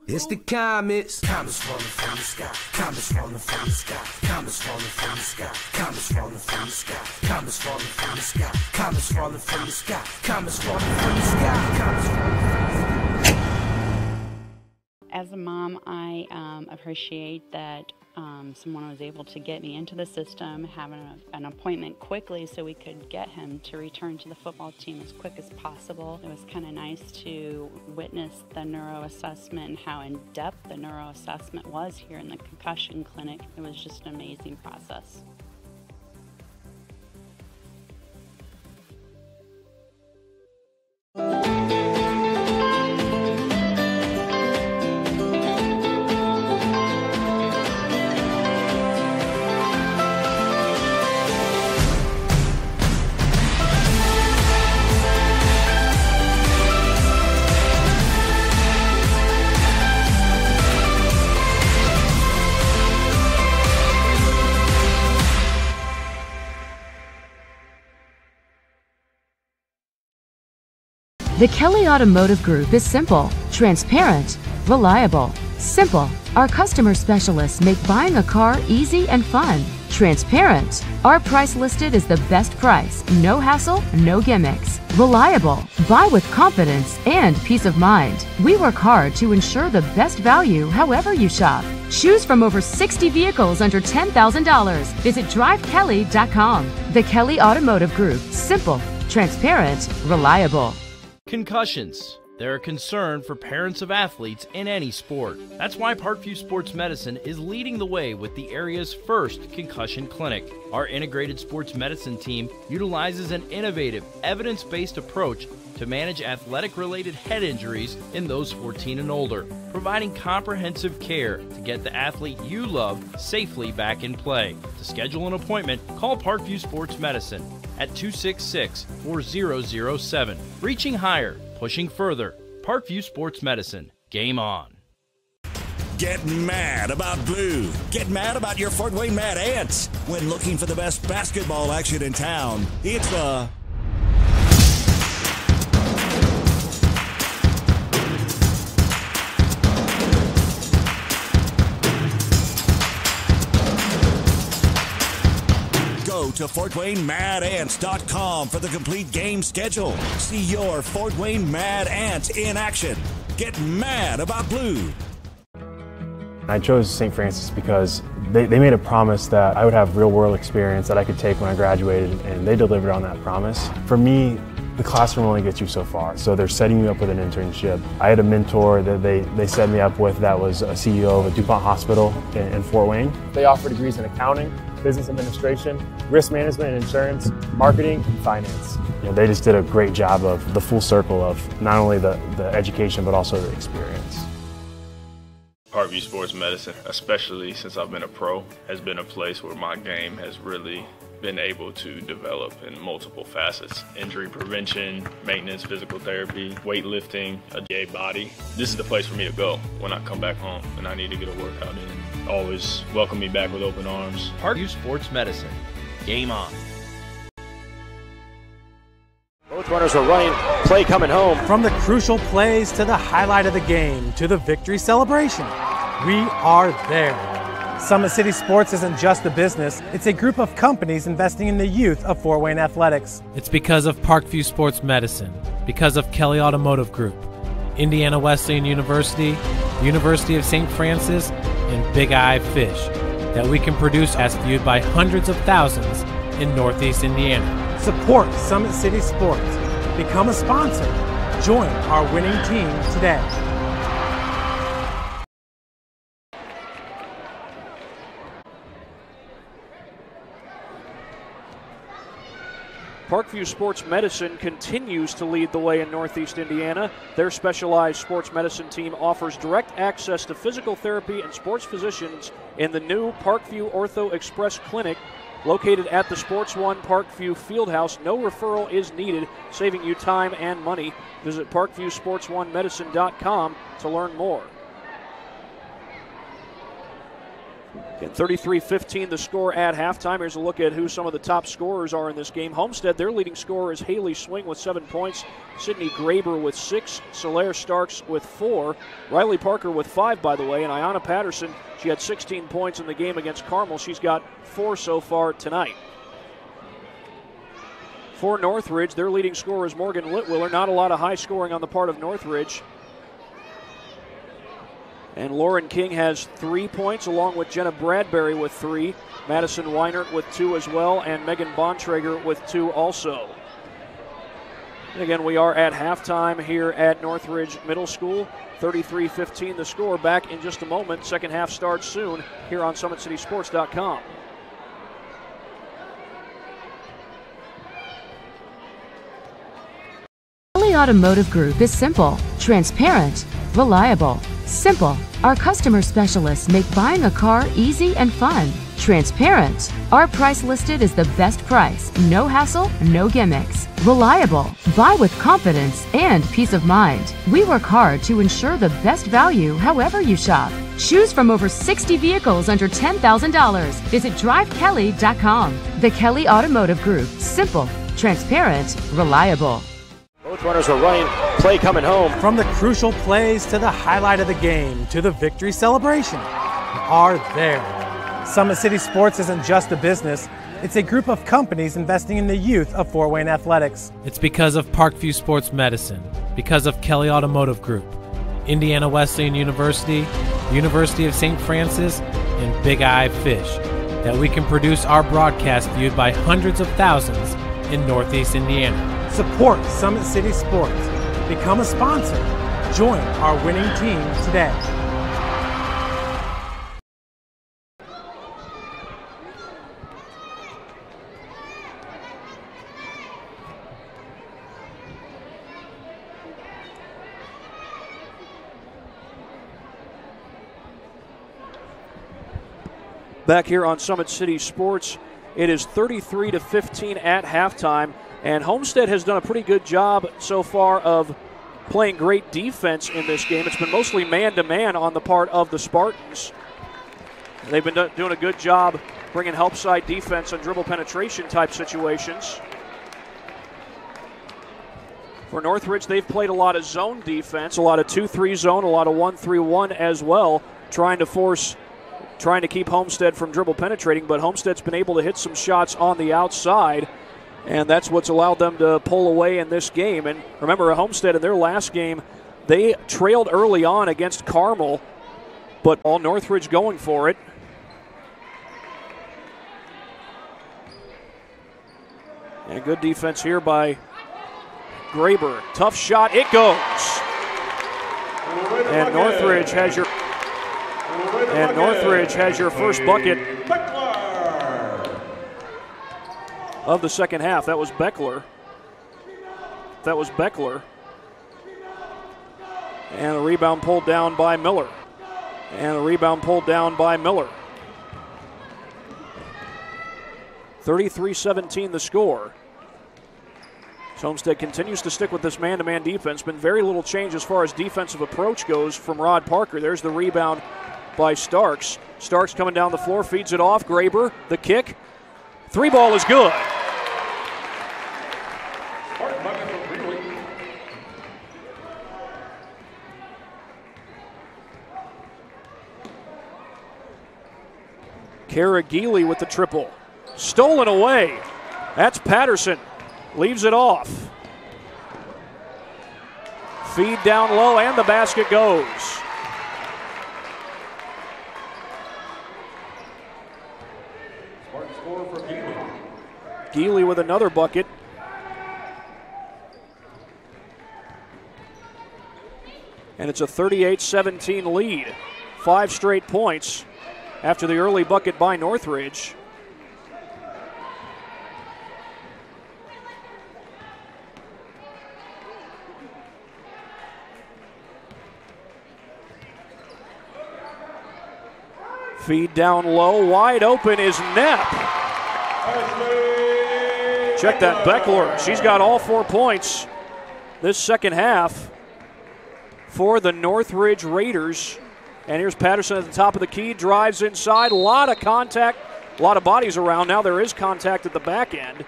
It's the Comets. Comets falling from the sky. Comets falling from the sky. Comets falling from the sky. Comets falling from the sky. Comets falling from the sky. Comets falling from the sky. Comets falling from the sky. Comets falling from the sky. As a mom, I appreciate that someone was able to get me into the system, having an appointment quickly so we could get him to return to the football team as quick as possible. It was kind of nice to witness the neuroassessment and how in-depth the neuroassessment was here in the concussion clinic. It was just an amazing process. The Kelly Automotive Group is simple, transparent, reliable, Simple. Our customer specialists make buying a car easy and fun. Transparent. Our price listed is the best price. No hassle, no gimmicks. Reliable. Buy with confidence and peace of mind. We work hard to ensure the best value however you shop. Choose from over 60 vehicles under $10,000. Visit drivekelly.com. The Kelly Automotive Group. Simple, transparent, reliable. Concussions. They're a concern for parents of athletes in any sport. That's why Parkview Sports Medicine is leading the way with the area's first concussion clinic. Our integrated sports medicine team utilizes an innovative, evidence-based approach to manage athletic-related head injuries in those 14 and older, providing comprehensive care to get the athlete you love safely back in play. To schedule an appointment, call Parkview Sports Medicine at 266-4007. Reaching higher, pushing further. Parkview Sports Medicine. Game on. Get mad about blue. Get mad about your Fort Wayne Mad Ants. When looking for the best basketball action in town, it's the Go to FortWayneMadAnts.com for the complete game schedule. See your Fort Wayne Mad Ants in action. Get mad about blue. I chose St. Francis because they made a promise that I would have real-world experience that I could take when I graduated, and they delivered on that promise. For me, the classroom only gets you so far, so they're setting you up with an internship. I had a mentor that they set me up with that was a CEO of a DuPont hospital in Fort Wayne. They offer degrees in accounting, business administration, risk management and insurance, marketing, and finance. You know, they just did a great job of the full circle of not only the education but also the experience. Parkview Sports Medicine, especially since I've been a pro, has been a place where my game has really been able to develop in multiple facets. Injury prevention, maintenance, physical therapy, weightlifting, a gay body. This is the place for me to go when I come back home and I need to get a workout in. Always welcome me back with open arms. Parkview Sports Medicine. Game on. Both runners are running, play coming home. From the crucial plays to the highlight of the game to the victory celebration, we are there. Summit City Sports isn't just a business, it's a group of companies investing in the youth of Fort Wayne athletics. It's because of Parkview Sports Medicine, because of Kelly Automotive Group, Indiana Wesleyan University, University of St. Francis, and Big Eye Fish, that we can produce as viewed by hundreds of thousands in Northeast Indiana. Support Summit City Sports. Become a sponsor. Join our winning team today. Parkview Sports Medicine continues to lead the way in Northeast Indiana. Their specialized sports medicine team offers direct access to physical therapy and sports physicians in the new Parkview Ortho Express Clinic located at the Sports One Parkview Fieldhouse. No referral is needed, saving you time and money. Visit ParkviewSports1Medicine.com to learn more. At 33-15 the score at halftime. Here's a look at who some of the top scorers are in this game. Homestead, their leading scorer is Haley Swing with 7 points. Sydney Graber with 6. Solaire Starks with 4. Riley Parker with 5, by the way. And Ayanna Patterson, she had 16 points in the game against Carmel. She's got 4 so far tonight. For Northridge, their leading scorer is Morgan Litwiller. Not a lot of high scoring on the part of Northridge. And Lauren King has 3 points, along with Jenna Bradbury with 3. Madison Weinert with 2 as well, and Megan Bontrager with 2 also. And again, we are at halftime here at Northridge Middle School. 33-15 the score. Back in just a moment. Second half starts soon here on SummitCitySports.com. Kelly Automotive Group is simple, transparent, reliable. Simple. Our customer specialists make buying a car easy and fun. Transparent. Our price listed is the best price. No hassle, no gimmicks. Reliable. Buy with confidence and peace of mind. We work hard to ensure the best value however you shop. Choose from over 60 vehicles under $10,000. Visit drivekelly.com. The Kelly Automotive Group. Simple, transparent, reliable. Both runners are running, play coming home. From the crucial plays to the highlight of the game to the victory celebration, we are there. Summit City Sports isn't just a business, it's a group of companies investing in the youth of Fort Wayne athletics. It's because of Parkview Sports Medicine, because of Kelly Automotive Group, Indiana Wesleyan University, University of St. Francis, and Big Eye Fish, that we can produce our broadcast viewed by hundreds of thousands in Northeast Indiana. Support Summit City Sports. Become a sponsor. Join our winning team today. Back here on Summit City Sports, it is 33-15 at halftime, and Homestead has done a pretty good job so far of playing great defense in this game. It's been mostly man-to-man on the part of the Spartans. They've been doing a good job bringing help side defense and dribble penetration type situations. For Northridge, they've played a lot of zone defense, a lot of 2-3 zone, a lot of 1-3-1 as well, trying to keep Homestead from dribble penetrating, but Homestead's been able to hit some shots on the outside, and that's what's allowed them to pull away in this game. And remember, Homestead in their last game, they trailed early on against Carmel, but all Northridge going for it. And good defense here by Graber. Tough shot, it goes. And Northridge has your first bucket of the second half. That was Beckler. And the rebound pulled down by Miller. 33-17 the score. Homestead continues to stick with this man-to-man defense. Been very little change as far as defensive approach goes from Rod Parker. There's the rebound by Starks. Starks coming down the floor, feeds it off. Graber, the kick. Three ball is good. Caragili with the triple. Stolen away. That's Patterson. Leaves it off. Feed down low, and the basket goes. Geely with another bucket. And it's a 38-17 lead. 5 straight points after the early bucket by Northridge. Feed down low, wide open is Knapp. Check that Beckler. She's got all 4 points this second half for the Northridge Raiders. And here's Patterson at the top of the key, drives inside, a lot of contact, a lot of bodies around. Now there is contact at the back end.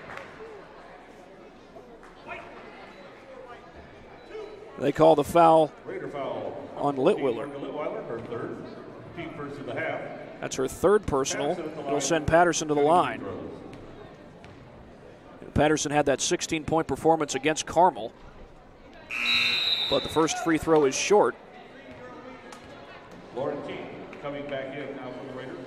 They call the foul on Litwiller. That's her third personal. It'll send Patterson to the line. Patterson had that 16-point performance against Carmel, but the first free throw is short. Lauren King coming back in now for the Raiders.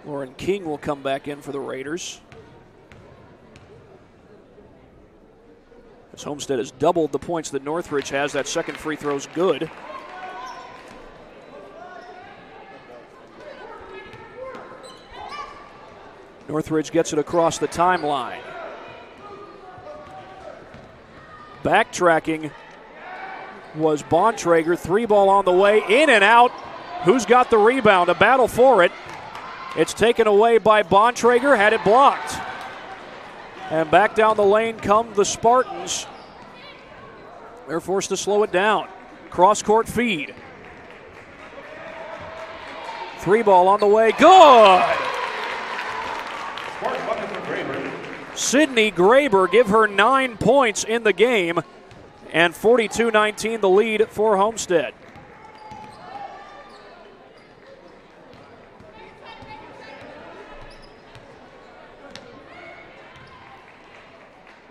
Lauren King will come back in for the Raiders. As Homestead has doubled the points that Northridge has, that second free throw's good. Northridge gets it across the timeline. Backtracking was Bontrager. 3 ball on the way, in and out. Who's got the rebound? A battle for it. It's taken away by Bontrager, had it blocked. And back down the lane come the Spartans. They're forced to slow it down. Cross-court feed. 3 ball on the way, good! Sydney Graber give her 9 points in the game, and 42-19 the lead for Homestead.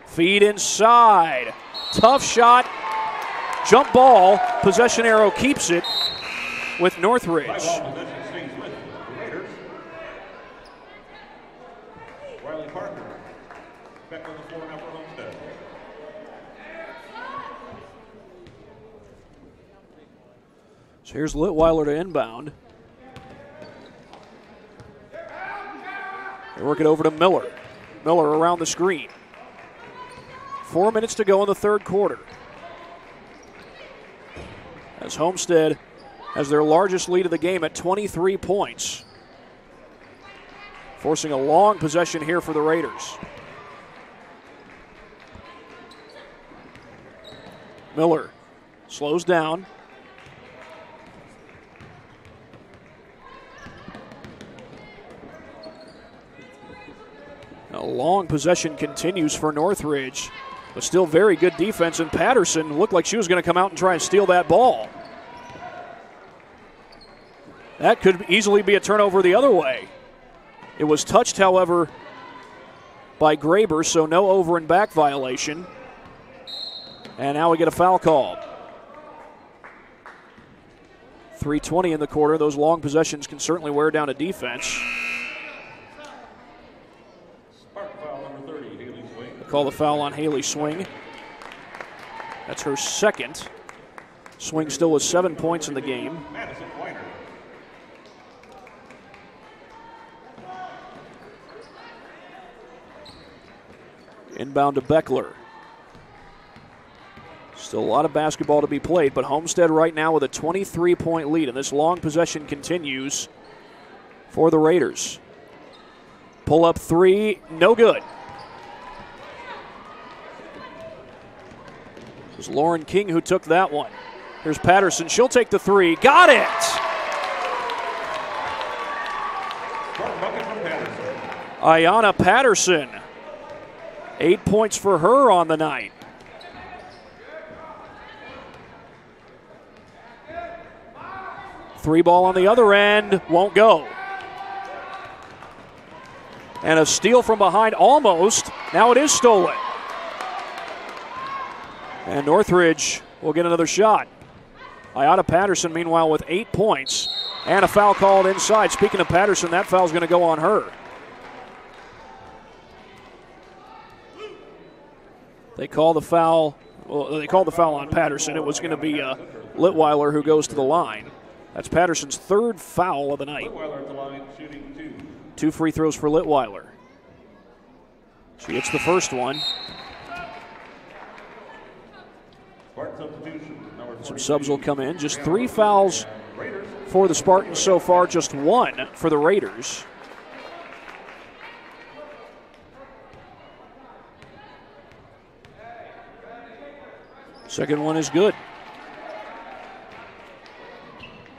Feed inside. Tough shot. Jump ball. Possession arrow keeps it with Northridge. Riley Parker back on the floor now for Homestead. So here's Litweiler to inbound. They work it over to Miller. Miller around the screen. 4 minutes to go in the third quarter. As Homestead has their largest lead of the game at 23 points. Forcing a long possession here for the Raiders. Miller slows down. A long possession continues for Northridge, but still very good defense, and Patterson looked like she was going to come out and try and steal that ball. That could easily be a turnover the other way. It was touched, however, by Graber, so no over and back violation. And now we get a foul called. 3:20 in the quarter. Those long possessions can certainly wear down a defense. Call the foul on Haley Swing. That's her second. Swing still with 7 points in the game. Inbound to Beckler. Still a lot of basketball to be played, but Homestead right now with a 23-point lead, and this long possession continues for the Raiders. Pull up three, no good. It was Lauren King who took that one. Here's Patterson. She'll take the three. Got it! Ayanna Patterson. 8 points for her on the night. Three ball on the other end. Won't go. And a steal from behind almost. Now it is stolen. And Northridge will get another shot. Ayanna Patterson, meanwhile, with 8 points. And a foul called inside. Speaking of Patterson, that foul's going to go on her. They call the foul. Well, they called the foul on Patterson. It was going to be Litweiler who goes to the line. That's Patterson's third foul of the night. Litweiler at the line, shooting 2. 2 free throws for Litweiler. She hits the first one. Some subs will come in. Just 3 fouls for the Spartans so far, just 1 for the Raiders. Second one is good.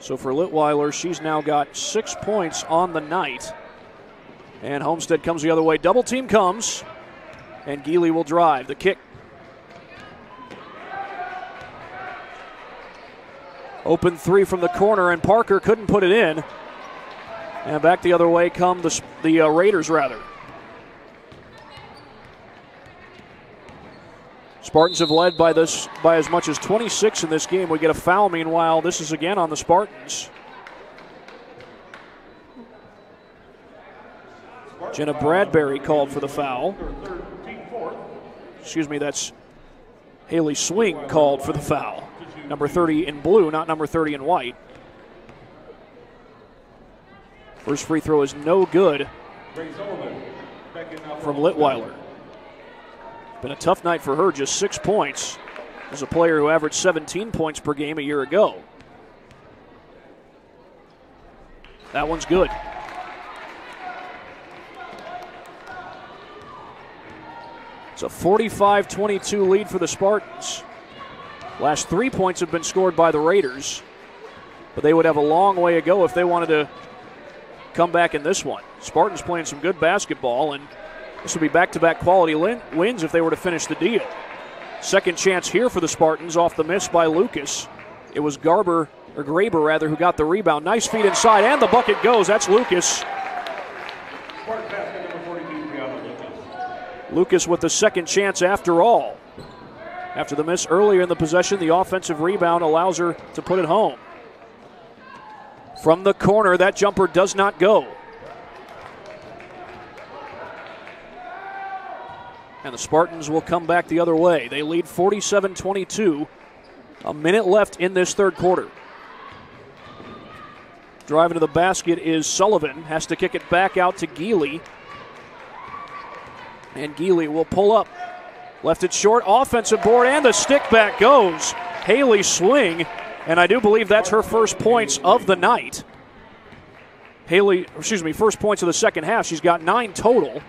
So for Litweiler, she's now got 6 points on the night. And Homestead comes the other way. Double team comes, and Geely will drive. The kick. Open three from the corner, and Parker couldn't put it in. And back the other way come the Raiders, rather. Spartans have led by as much as 26 in this game. We get a foul, meanwhile. This is again on the Spartans. Jenna Bradbury called for the foul. Excuse me, that's Haley Swing called for the foul. Number 30 in blue, not number 30 in white. First free throw is no good from Litweiler. Been a tough night for her, just 6 points. As a player who averaged 17 points per game a year ago. That one's good. It's a 45-22 lead for the Spartans. Last 3 points have been scored by the Raiders, but they would have a long way to go if they wanted to come back in this one. Spartans playing some good basketball, and This would be back-to-back quality wins if they were to finish the deal. Second chance here for the Spartans off the miss by Lucas. It was Graber who got the rebound. Nice feed inside, and the bucket goes. That's Lucas. Lucas with the second chance after all. After the miss earlier in the possession, the offensive rebound allows her to put it home. From the corner, that jumper does not go. And the Spartans will come back the other way. They lead 47-22. A minute left in this third quarter. Driving to the basket is Sullivan. Has to kick it back out to Geely. And Geely will pull up. Left it short, offensive board, and the stick back goes. Haley Swing, and I do believe that's her first points of the night. First points of the second half. She's got 9 total.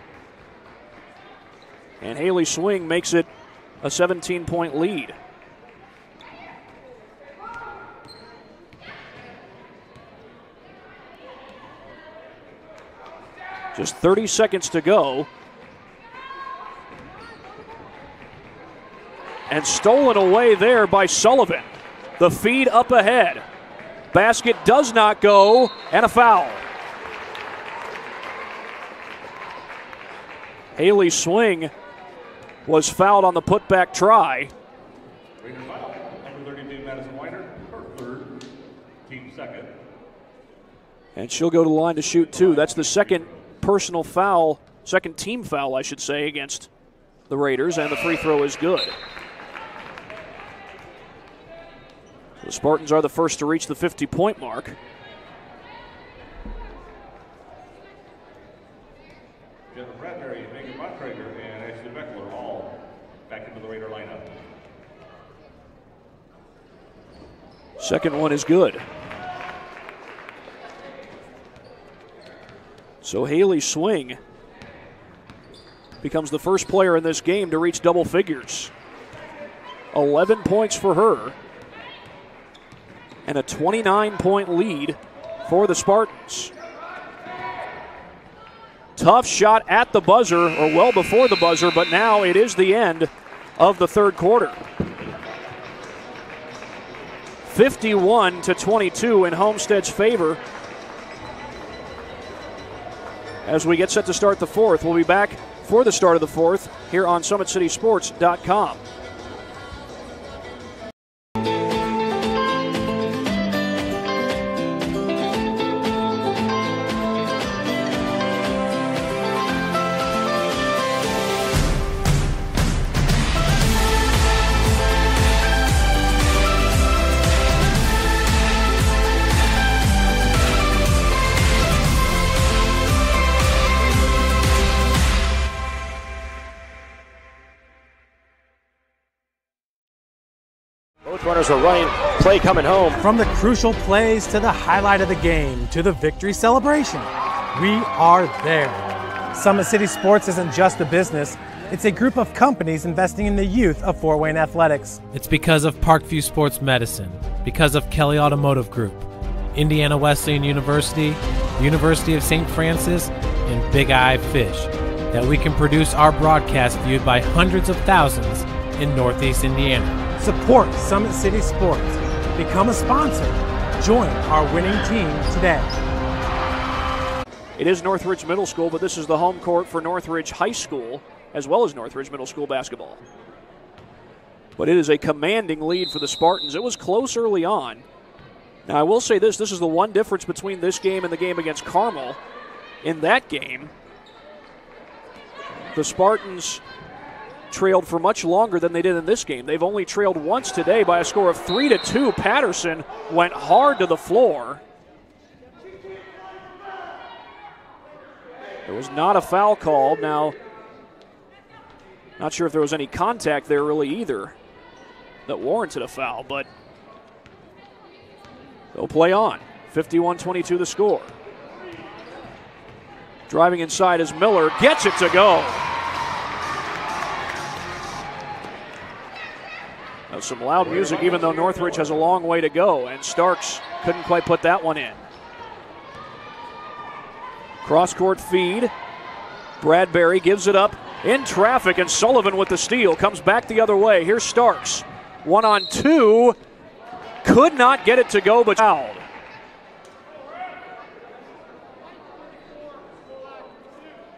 And Haley Swing makes it a 17-point lead. Just 30 seconds to go. And stolen away there by Sullivan. The feed up ahead. Basket does not go, and a foul. Haley Swing was fouled on the putback try. Raider foul. Number 32, Madison Weiner, her third, team second. And she'll go to the line to shoot 2. That's the second personal foul, second team foul, I should say, against the Raiders, and the free throw is good. The Spartans are the first to reach the 50-point mark. Jennifer Bradbury, Megan Bontrager, and Ashley Beckler all back into the Raider lineup. Second one is good. So Haley Swing becomes the first player in this game to reach double figures. 11 points for her. And a 29-point lead for the Spartans. Tough shot at the buzzer, or well before the buzzer, but now it is the end of the third quarter. 51-22 in Homestead's favor. As we get set to start the fourth, we'll be back for the start of the fourth here on SummitCitySports.com. Runners are running, play coming home. From the crucial plays to the highlight of the game to the victory celebration, we are there. Summit City Sports isn't just a business, it's a group of companies investing in the youth of Fort Wayne athletics. It's because of Parkview Sports Medicine, because of Kelly Automotive Group, Indiana Wesleyan University, University of St. Francis, and Big Eye Fish, that we can produce our broadcast viewed by hundreds of thousands in Northeast Indiana. Support Summit City Sports. Become a sponsor. Join our winning team today. It is Northridge Middle School, but this is the home court for Northridge High School, as well as Northridge Middle School basketball. But it is a commanding lead for the Spartans. It was close early on. Now, I will say this is the one difference between this game and the game against Carmel. In that game, the Spartans trailed for much longer than they did in this game. They've only trailed once today by a score of 3-2. Patterson went hard to the floor. There was not a foul called. Now, not sure if there was any contact there really either that warranted a foul, but they'll play on. 51-22 the score. Driving inside is Miller, gets it to go. Some loud music, even though Northridge has a long way to go, and Starks couldn't quite put that one in. Cross-court feed. Bradbury gives it up in traffic, and Sullivan with the steal. Comes back the other way. Here's Starks. 1-on-2. Could not get it to go, but fouled.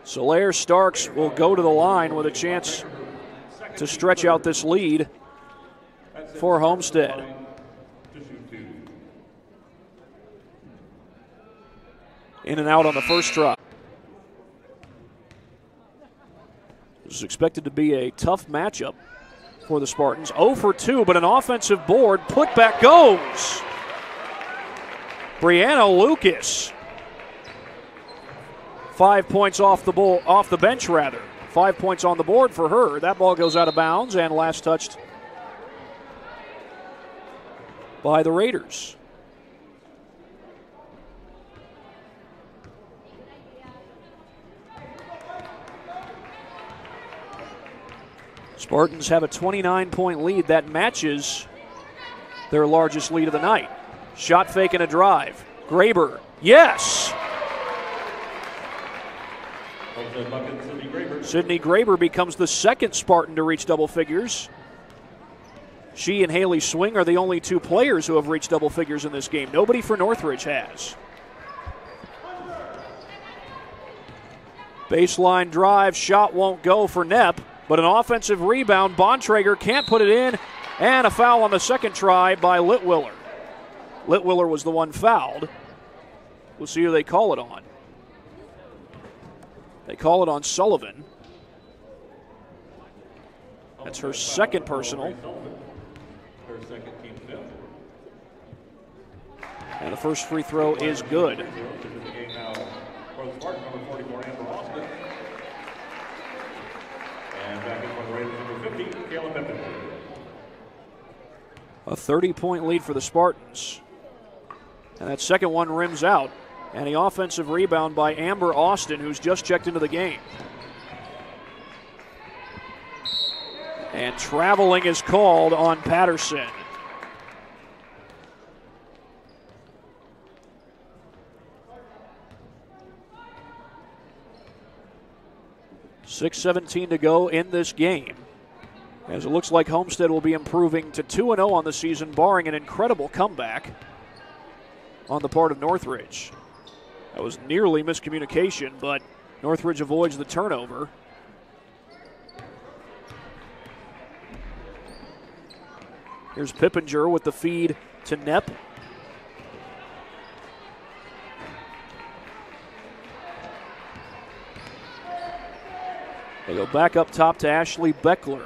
Solaire Starks will go to the line with a chance to stretch out this lead for Homestead. In and out on the first try. This is expected to be a tough matchup for the Spartans. 0 for 2, but an offensive board. Putback goes. Brianna Lucas. 5 points off the bench, rather. 5 points on the board for her. That ball goes out of bounds and last touched by the Raiders. Spartans have a 29-point lead that matches their largest lead of the night. Shot fake and a drive. Graber, yes! Sydney Graber becomes the second Spartan to reach double figures. She and Haley Swing are the only two players who have reached double figures in this game. Nobody for Northridge has. Baseline drive, shot won't go for Knepp, but an offensive rebound. Bontrager can't put it in, and a foul on the second try by Litwiller. Litwiller was the one fouled. We'll see who they call it on. They call it on Sullivan. That's her second personal. And the first free throw is good. A 30-point lead for the Spartans. And that second one rims out. And the offensive rebound by Amber Austin, who's just checked into the game. And traveling is called on Patterson. .6:17 to go in this game, as it looks like Homestead will be improving to 2-0 on the season, barring an incredible comeback on the part of Northridge. That was nearly miscommunication, but Northridge avoids the turnover. Here's Pippinger with the feed to Knepp. They go back up top to Ashley Beckler.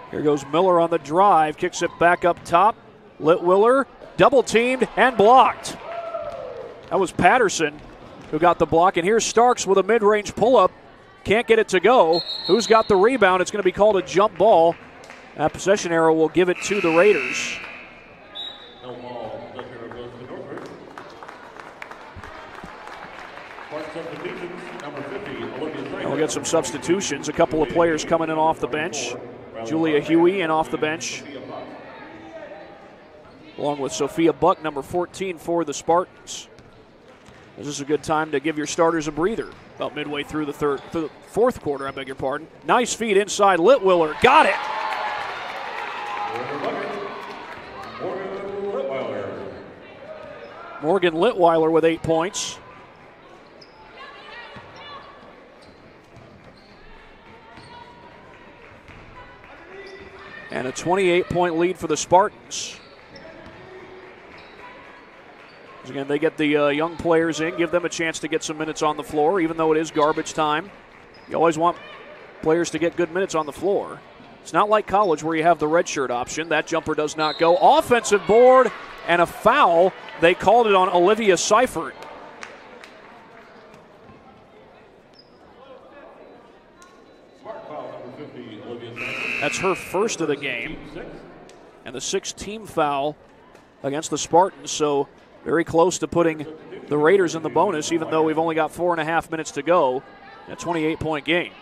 Here goes Miller on the drive, kicks it back up top. Litwiller, double teamed and blocked. That was Patterson who got the block, and here's Starks with a mid-range pull-up. Can't get it to go. Who's got the rebound? It's going to be called a jump ball. That possession arrow will give it to the Raiders. No ball. Possession arrow goes to Northridge. Substitutions, number 50, Olivia Snyder. We'll get some substitutions. A couple of players coming in off the bench. Julia Huey in off the bench, along with Sophia Buck, number 14 for the Spartans. This is a good time to give your starters a breather. About midway through the fourth quarter, I beg your pardon. Nice feed inside. Litwiller got it. Morgan Litweiler with 8 points. And a 28-point lead for the Spartans. Again, they get the young players in, give them a chance to get some minutes on the floor, even though it is garbage time. You always want players to get good minutes on the floor. It's not like college where you have the redshirt option. That jumper does not go. Offensive board and a foul. They called it on Olivia Seifert. That's her first of the game. And the sixth team foul against the Spartans. So very close to putting the Raiders in the bonus, even though we've only got 4.5 minutes to go. A 28-point game.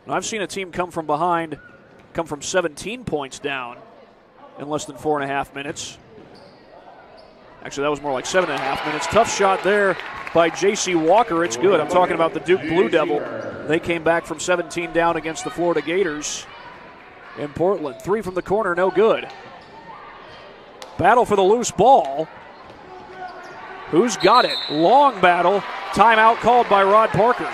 Now, I've seen a team come from behind come from 17 points down in less than 4.5 minutes. Actually, that was more like 7.5 minutes. Tough shot there by J.C. Walker. It's good. I'm talking about the Duke Blue Devil. They came back from 17 down against the Florida Gators in Portland. 3 from the corner, no good. Battle for the loose ball. Who's got it? Long battle. Timeout called by Rod Parker.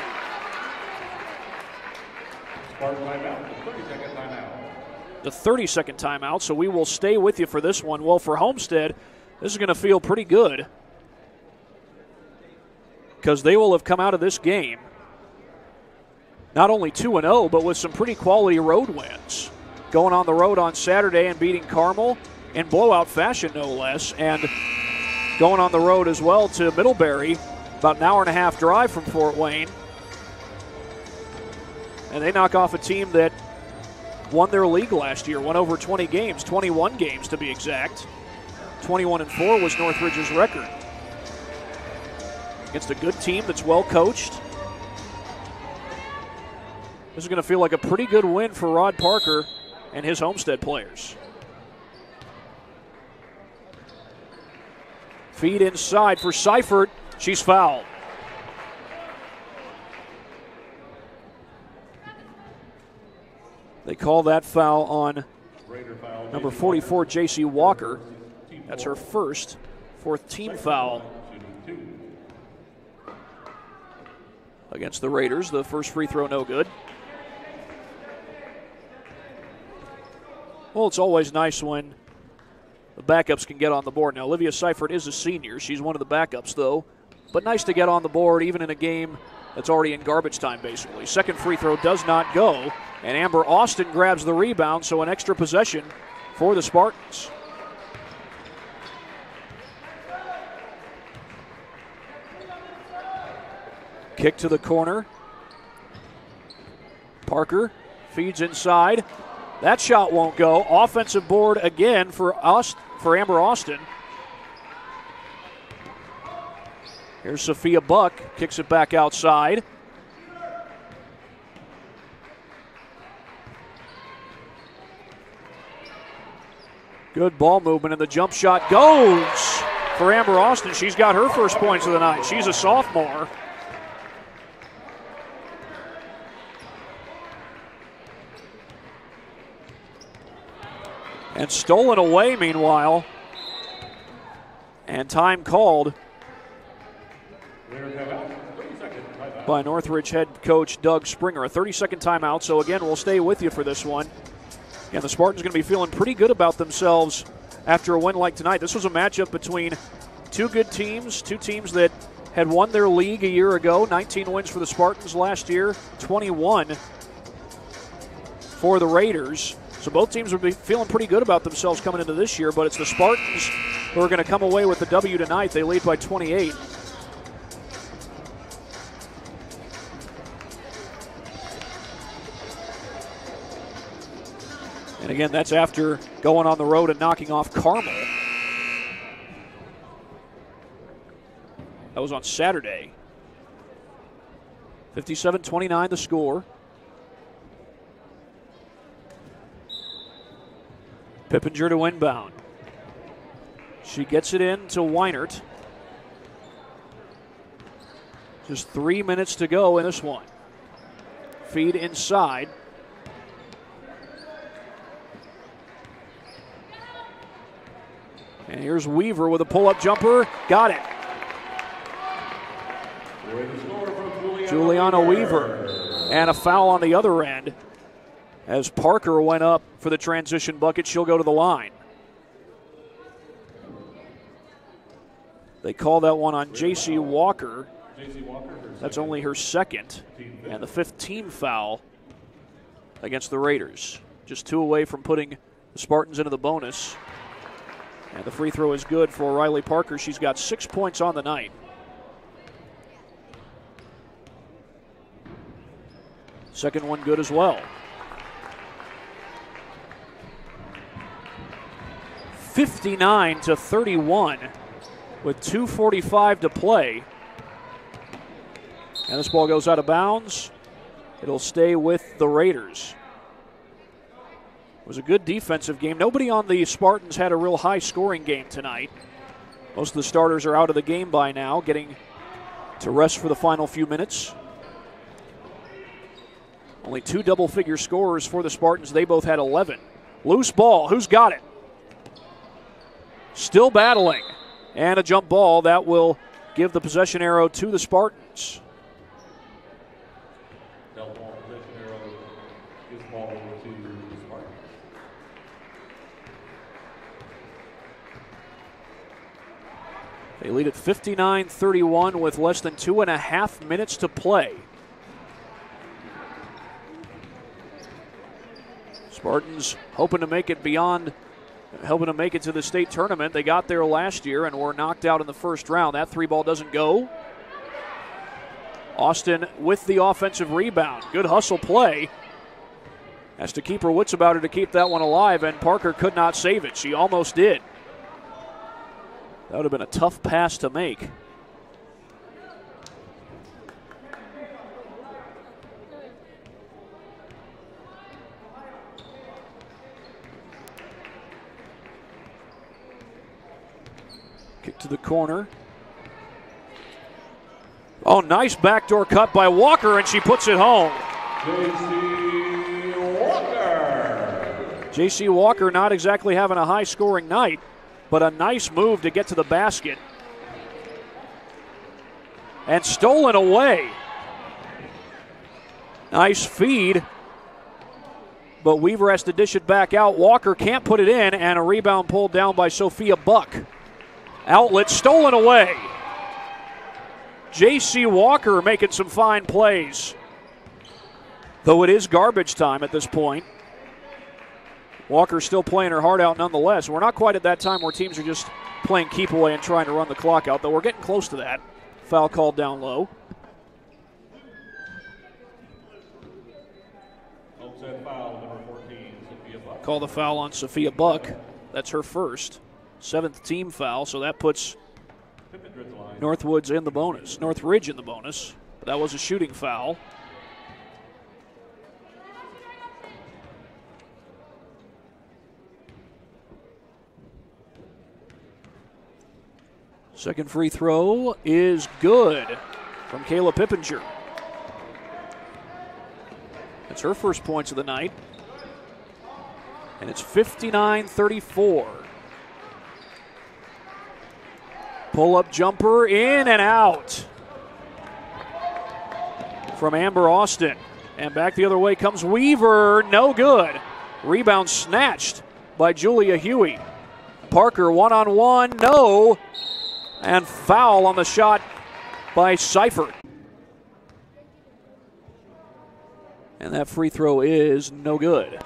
The 30-second timeout, so we will stay with you for this one. Well, for Homestead, this is going to feel pretty good because they will have come out of this game not only 2-0, but with some pretty quality road wins. Going on the road on Saturday and beating Carmel in blowout fashion, no less, and going on the road as well to Middlebury, about an hour-and-a-half drive from Fort Wayne. And they knock off a team that won their league last year, won over 20 games, 21 games to be exact. 21-4 was Northridge's record. Against a good team that's well coached. This is going to feel like a pretty good win for Rod Parker and his Homestead players. Feed inside for Seifert. She's fouled. They call that foul on number 44, J.C. Walker. That's her first, 4th team foul against the Raiders. The first free throw no good. Well, it's always nice when the backups can get on the board. Now, Olivia Seifert is a senior. She's one of the backups, though. But nice to get on the board even in a game that's already in garbage time, basically. Second free throw does not go, and Amber Austin grabs the rebound, so an extra possession for the Spartans. Kick to the corner. Parker feeds inside. That shot won't go. Offensive board again for Amber Austin. Here's Sophia Buck. Kicks it back outside. Good ball movement, and the jump shot goes for Amber Austin. She's got her first points of the night. She's a sophomore. And stolen away, meanwhile. And time called by Northridge head coach Doug Springer. A 30-second timeout, so again, we'll stay with you for this one. And the Spartans going to be feeling pretty good about themselves after a win like tonight. This was a matchup between two good teams, two teams that had won their league a year ago. 19 wins for the Spartans last year, 21 for the Raiders. So both teams will be feeling pretty good about themselves coming into this year, but it's the Spartans who are going to come away with the W tonight. They lead by 28. And again, that's after going on the road and knocking off Carmel. That was on Saturday. 57-29 the score. Pippinger to inbound. She gets it in to Weinert. Just 3 minutes to go in this one. Feed inside. And here's Weaver with a pull-up jumper. Got it. Juliana Weaver. And a foul on the other end. As Parker went up for the transition bucket, she'll go to the line. They call that one on J.C. Walker. That's only her second. And the 5th team foul against the Raiders. Just 2 away from putting the Spartans into the bonus. And the free throw is good for Riley Parker. She's got 6 points on the night. Second one good as well. 59-31 with 2:45 to play. And this ball goes out of bounds. It'll stay with the Raiders. was a good defensive game. Nobody on the Spartans had a real high-scoring game tonight. Most of the starters are out of the game by now, getting to rest for the final few minutes. Only 2 double-figure scorers for the Spartans. They both had 11. Loose ball. Who's got it? Still battling. And a jump ball that will give the possession arrow to the Spartans. They lead at 59-31 with less than 2.5 minutes to play. Spartans hoping to make it to the state tournament. They got there last year and were knocked out in the first round. That 3-ball doesn't go. Austin with the offensive rebound. Good hustle play. Has to keep her wits about her to keep that one alive, and Parker could not save it. She almost did. That would have been a tough pass to make. Kick to the corner. Oh, nice backdoor cut by Walker, and she puts it home. J.C. Walker not exactly having a high-scoring night, but a nice move to get to the basket. And stolen away. Nice feed. But Weaver has to dish it back out. Walker can't put it in, and a rebound pulled down by Sophia Buck. Outlet stolen away. J.C. Walker making some fine plays. Though it is garbage time at this point. Walker's still playing her heart out nonetheless. We're not quite at that time where teams are just playing keep away and trying to run the clock out, though we're getting close to that. Foul called down low. Call the foul on Sophia Buck. That's her first. 7th team foul, so that puts Northridge in the bonus. But that was a shooting foul. Second free throw is good from Kayla Pippinger. It's her first points of the night. And it's 59-34. Pull-up jumper in and out from Amber Austin. And back the other way comes Weaver. No good. Rebound snatched by Julia Huey. Parker one-on-one. No. And foul on the shot by Seifert. And that free throw is no good.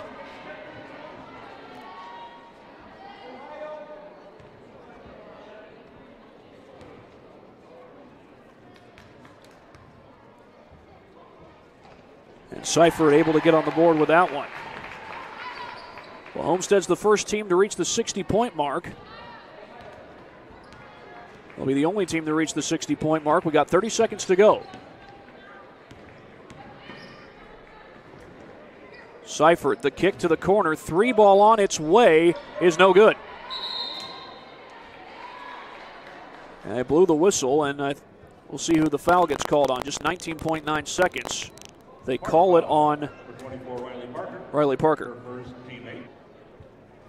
And Seifert able to get on the board with that one. Well, Homestead's the first team to reach the 60-point mark. They'll be the only team to reach the 60-point mark. We got 30 seconds to go. Seifert, the kick to the corner. 3-ball on its way is no good. And they blew the whistle, and we'll see who the foul gets called on. Just 19.9 seconds. They call it on Riley Parker.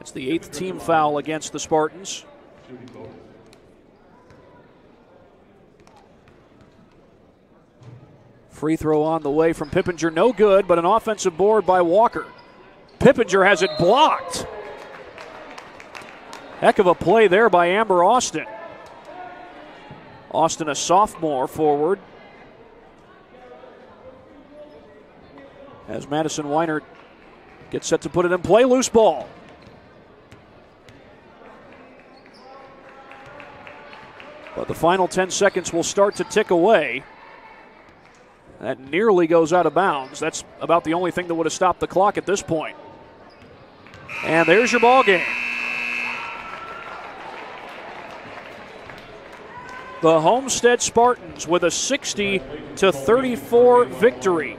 It's the 8th team foul against the Spartans. Free throw on the way from Pippinger, no good, but an offensive board by Walker. Pippinger has it blocked. Heck of a play there by Amber Austin. Austin, a sophomore forward. As Madison Weinert gets set to put it in play, loose ball. But the final 10 seconds will start to tick away. That nearly goes out of bounds. That's about the only thing that would have stopped the clock at this point. And there's your ball game. The Homestead Spartans with a 60-34 victory.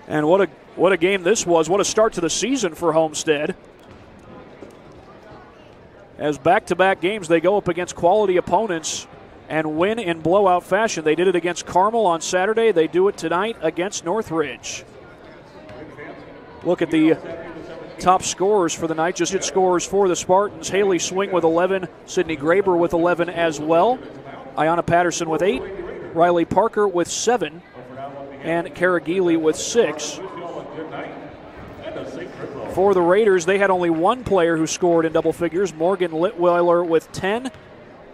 And what a game this was. What a start to the season for Homestead. As back-to-back games, they go up against quality opponents and win in blowout fashion. They did it against Carmel on Saturday. They do it tonight against Northridge. Look at the top scorers for the night. Just hit scorers for the Spartans. Haley Swing with 11. Sydney Graber with 11 as well. Ayanna Patterson with 8. Riley Parker with 7. And Kara Geely with 6. For the Raiders, they had only one player who scored in double figures. Morgan Litweiler with 10.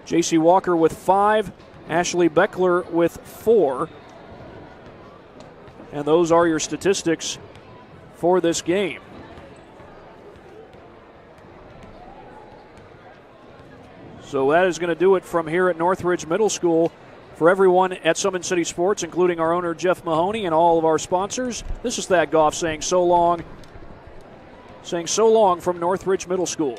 J.C. Walker with 5. Ashley Beckler with 4. And those are your statistics for this game. So that is going to do it from here at Northridge Middle School. For everyone at Summit City Sports, including our owner Jeff Mahoney and all of our sponsors, this is Thad Goff saying so long. Saying so long from Northridge Middle School.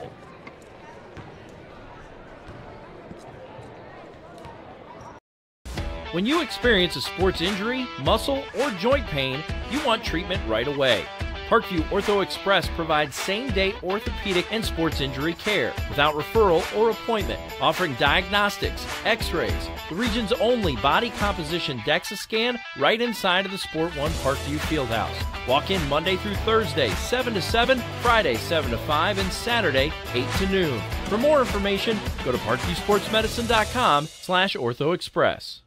When you experience a sports injury, muscle, or joint pain, you want treatment right away. Parkview Ortho Express provides same-day orthopedic and sports injury care without referral or appointment, offering diagnostics, x-rays, the region's only body composition DEXA scan right inside of the Sport One Parkview Fieldhouse. Walk in Monday through Thursday, 7 to 7, Friday, 7 to 5, and Saturday, 8 to noon. For more information, go to parkviewsportsmedicine.com/orthoexpress.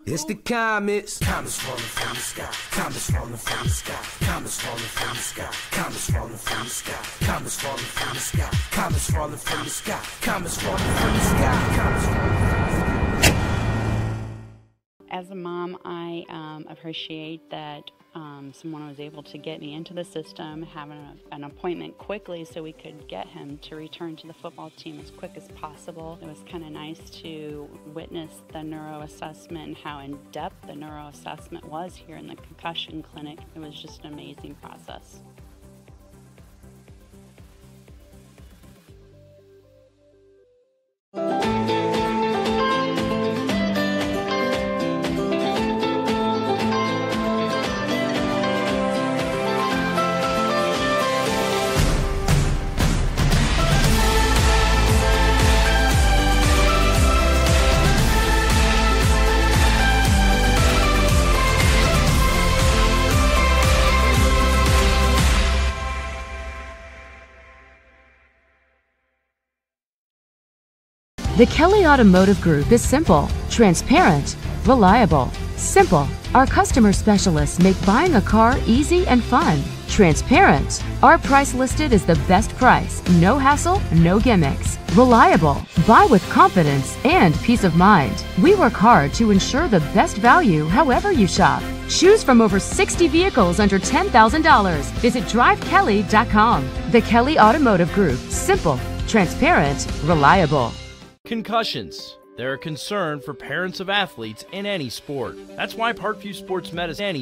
It's the comments. Comments falling from the sky. Comments falling from the sky. Comments falling from the sky. Comments falling from the sky. Comments falling from the sky. Comments falling from the sky. Comments falling from the sky. Comments falling from the sky. As a mom, I appreciate that someone was able to get me into the system, having an appointment quickly so we could get him to return to the football team as quick as possible. It was kind of nice to witness the neuroassessment and how in-depth the neuroassessment was here in the concussion clinic. It was just an amazing process. The Kelly Automotive Group is simple, transparent, reliable. Simple. Our customer specialists make buying a car easy and fun. Transparent. Our price listed is the best price. No hassle, no gimmicks. Reliable. Buy with confidence and peace of mind. We work hard to ensure the best value however you shop. Choose from over 60 vehicles under $10,000. Visit drivekelly.com. The Kelly Automotive Group. Simple, transparent, reliable. Concussions. They're a concern for parents of athletes in any sport. That's why Parkview Sports Medicine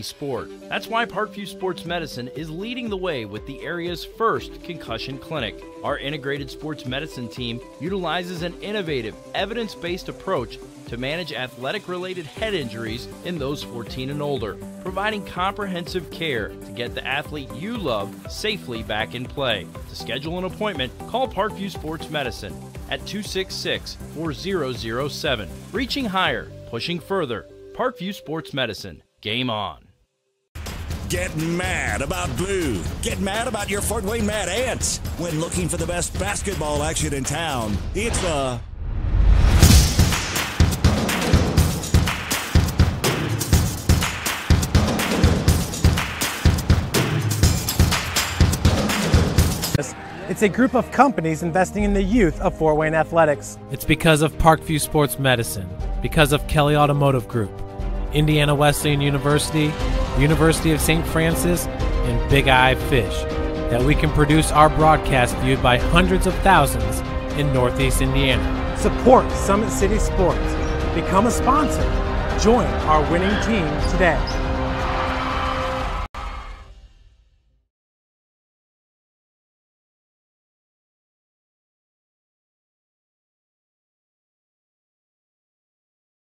is leading the way with the area's first concussion clinic. Our integrated sports medicine team utilizes an innovative, evidence-based approach to manage athletic-related head injuries in those 14 and older, providing comprehensive care to get the athlete you love safely back in play. To schedule an appointment, call Parkview Sports Medicine at 266-4007. Reaching higher, pushing further. Parkview Sports Medicine. Game on. Get mad about blue. Get mad about your Fort Wayne Mad Ants. When looking for the best basketball action in town, it's the It's a group of companies investing in the youth of Fort Wayne athletics. It's because of Parkview Sports Medicine, because of Kelly Automotive Group, Indiana Wesleyan University, University of St. Francis, and Big Eye Fish, that we can produce our broadcast viewed by hundreds of thousands in Northeast Indiana. Support Summit City Sports. Become a sponsor. Join our winning team today.